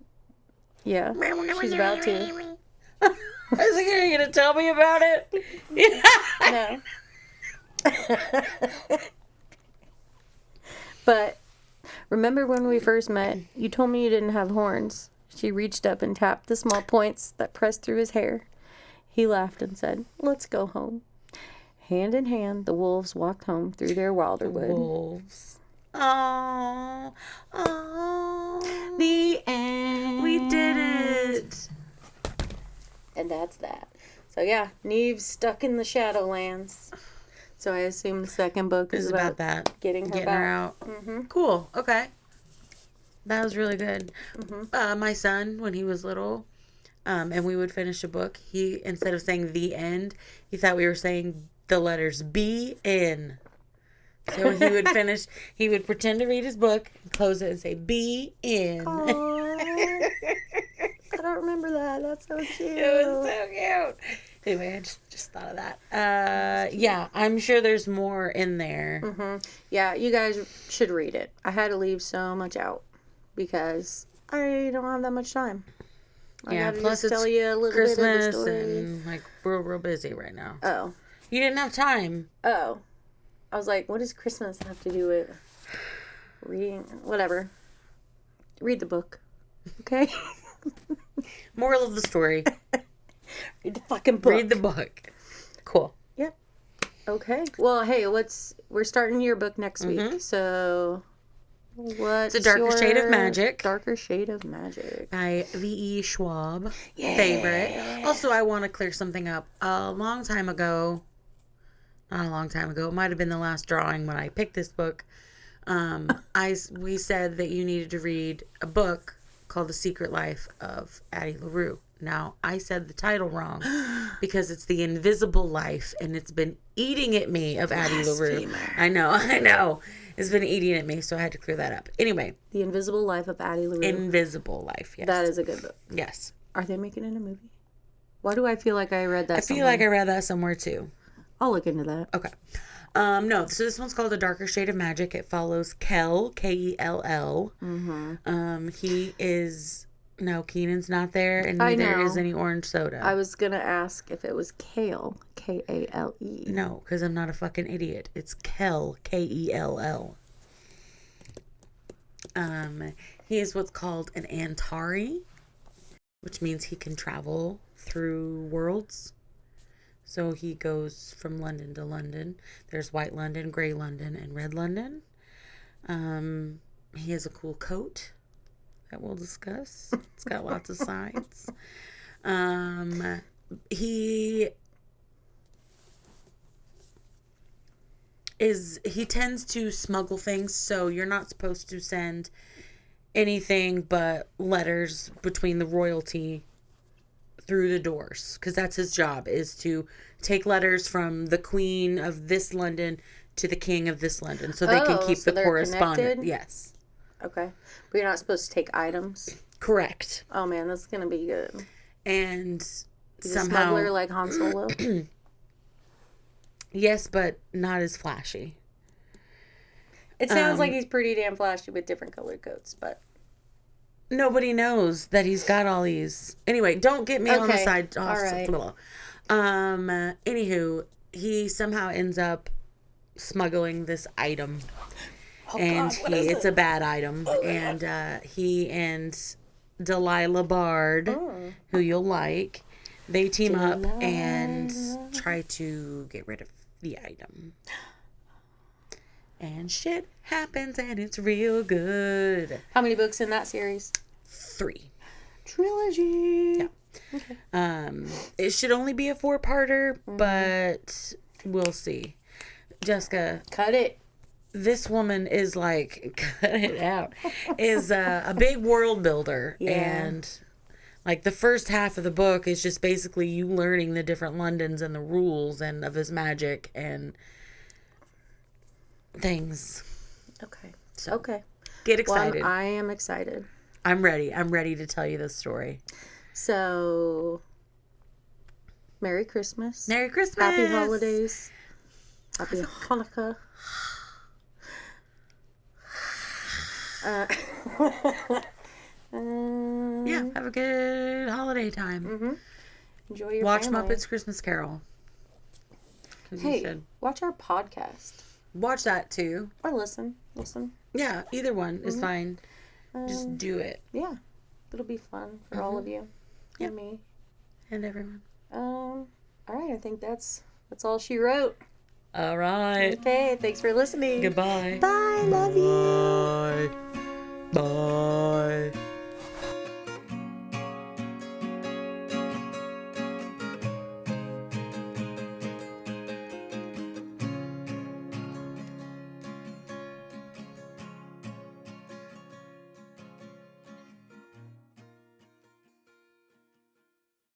Speaker 1: Yeah, she's about to.
Speaker 2: I was like, are you going to tell me about it?
Speaker 1: No. But remember when we first met, you told me you didn't have horns. She reached up and tapped the small points that pressed through his hair. He laughed and said, "Let's go home." Hand in hand, the wolves walked home through their Wilderwood.
Speaker 2: Wolves. Oh,
Speaker 1: The end.
Speaker 2: we did it.
Speaker 1: And that's that. So yeah, Neve's stuck in the Shadowlands. So I assume the second book is about
Speaker 2: that.
Speaker 1: Getting her
Speaker 2: out.
Speaker 1: Mm-hmm.
Speaker 2: Cool. Okay. That was really good. Mm-hmm. My son, when he was little, and we would finish a book, he, instead of saying the end, he thought we were saying the letters B N. So he would finish, he would pretend to read his book, close it, and say B N.
Speaker 1: I don't remember that. That's so cute.
Speaker 2: It was so cute. Anyway, I just thought of that. Yeah, I'm sure there's more in there.
Speaker 1: Mm-hmm. Yeah, you guys should read it. I had to leave so much out because I don't have that much time. I gotta
Speaker 2: plus
Speaker 1: just tell you a little
Speaker 2: Christmas
Speaker 1: bit of the story.
Speaker 2: and like we're real busy right now.
Speaker 1: Oh.
Speaker 2: You didn't have time.
Speaker 1: Oh. I was like, what does Christmas have to do with reading? Whatever. Read the book. Okay?
Speaker 2: Moral of the story.
Speaker 1: Read the fucking book.
Speaker 2: Read the book. Cool.
Speaker 1: Yep. Okay. Well, hey, we're starting your book next week. So what's
Speaker 2: It's A Darker Shade of Magic.
Speaker 1: Darker Shade of Magic.
Speaker 2: By V.E. Schwab.
Speaker 1: Yeah.
Speaker 2: Favorite. Also, I want to clear something up. A long time ago, not a long time ago, it might have been the last drawing when I picked this book. We said that you needed to read a book called The Secret Life of Addie LaRue. Now, I said the title wrong because it's The Invisible Life, and it's been eating at me of Addie LaRue. I know. It's been eating at me, so I had to clear that up. Anyway.
Speaker 1: The Invisible Life of Addie LaRue.
Speaker 2: Invisible Life, yes.
Speaker 1: That is a good book.
Speaker 2: Yes.
Speaker 1: Are they making it a movie? Why do I feel like I read that
Speaker 2: somewhere? I feel like I read that somewhere, too.
Speaker 1: I'll look into that.
Speaker 2: Okay. No, so this one's called A Darker Shade of Magic. It follows Kell, K-E-L-L. Mm-hmm. He is... No, Keenan's not there, and neither is any orange soda.
Speaker 1: I was going to ask if it was Kale, K-A-L-E.
Speaker 2: No, because I'm not a fucking idiot. It's Kell, K-E-L-L. He is what's called an Antari, which means he can travel through worlds. So he goes from London to London. There's White London, Grey London, and Red London. He has a cool coat that we'll discuss. It's got lots of sides. He tends to smuggle things, so you're not supposed to send anything but letters between the royalty through the doors, because that's his job, is to take letters from the queen of this London to the king of this London, so they can keep the correspondence. Yes.
Speaker 1: Okay. But you're not supposed to take items?
Speaker 2: Correct.
Speaker 1: Oh, man, that's going to be good.
Speaker 2: And
Speaker 1: He's
Speaker 2: somehow...
Speaker 1: a smuggler like Han Solo?
Speaker 2: Yes, but not as flashy.
Speaker 1: It sounds like he's pretty damn flashy with different colored coats, but...
Speaker 2: Nobody knows that he's got all these. Anyway, don't get me on the side.
Speaker 1: All right.
Speaker 2: Anywho, he somehow ends up smuggling this item. And it's a bad item. And he and Delilah Bard, who you'll like, they team up and try to get rid of the item. And shit happens, and it's real good.
Speaker 1: How many books in that series?
Speaker 2: 3.
Speaker 1: Trilogy.
Speaker 2: Yeah. Okay. It should only be a 4-parter, but we'll see. Jessica.
Speaker 1: Cut it.
Speaker 2: This woman is like, cut it out, is a big world builder. Yeah. And like the first half of the book is just basically you learning the different Londons and the rules and of his magic and things.
Speaker 1: Okay.
Speaker 2: So,
Speaker 1: okay.
Speaker 2: Get excited.
Speaker 1: Well, I am excited.
Speaker 2: I'm ready. I'm ready to tell you this story.
Speaker 1: So, Merry Christmas.
Speaker 2: Merry Christmas.
Speaker 1: Happy holidays. Happy Hanukkah.
Speaker 2: Yeah, have a good holiday time.
Speaker 1: Mm-hmm. Enjoy your
Speaker 2: Watch
Speaker 1: family.
Speaker 2: Muppets Christmas Carol. 'Cause you
Speaker 1: Hey,
Speaker 2: should.
Speaker 1: watch our podcast.
Speaker 2: Watch that too.
Speaker 1: Or listen.
Speaker 2: Yeah, either one is fine. Just do it.
Speaker 1: Yeah. It'll be fun for all of you.
Speaker 2: Yep.
Speaker 1: And me.
Speaker 2: And everyone.
Speaker 1: All right, I think that's all she wrote.
Speaker 2: All right.
Speaker 1: Okay, thanks for listening.
Speaker 2: Goodbye.
Speaker 1: Bye, love you.
Speaker 2: Bye. Bye.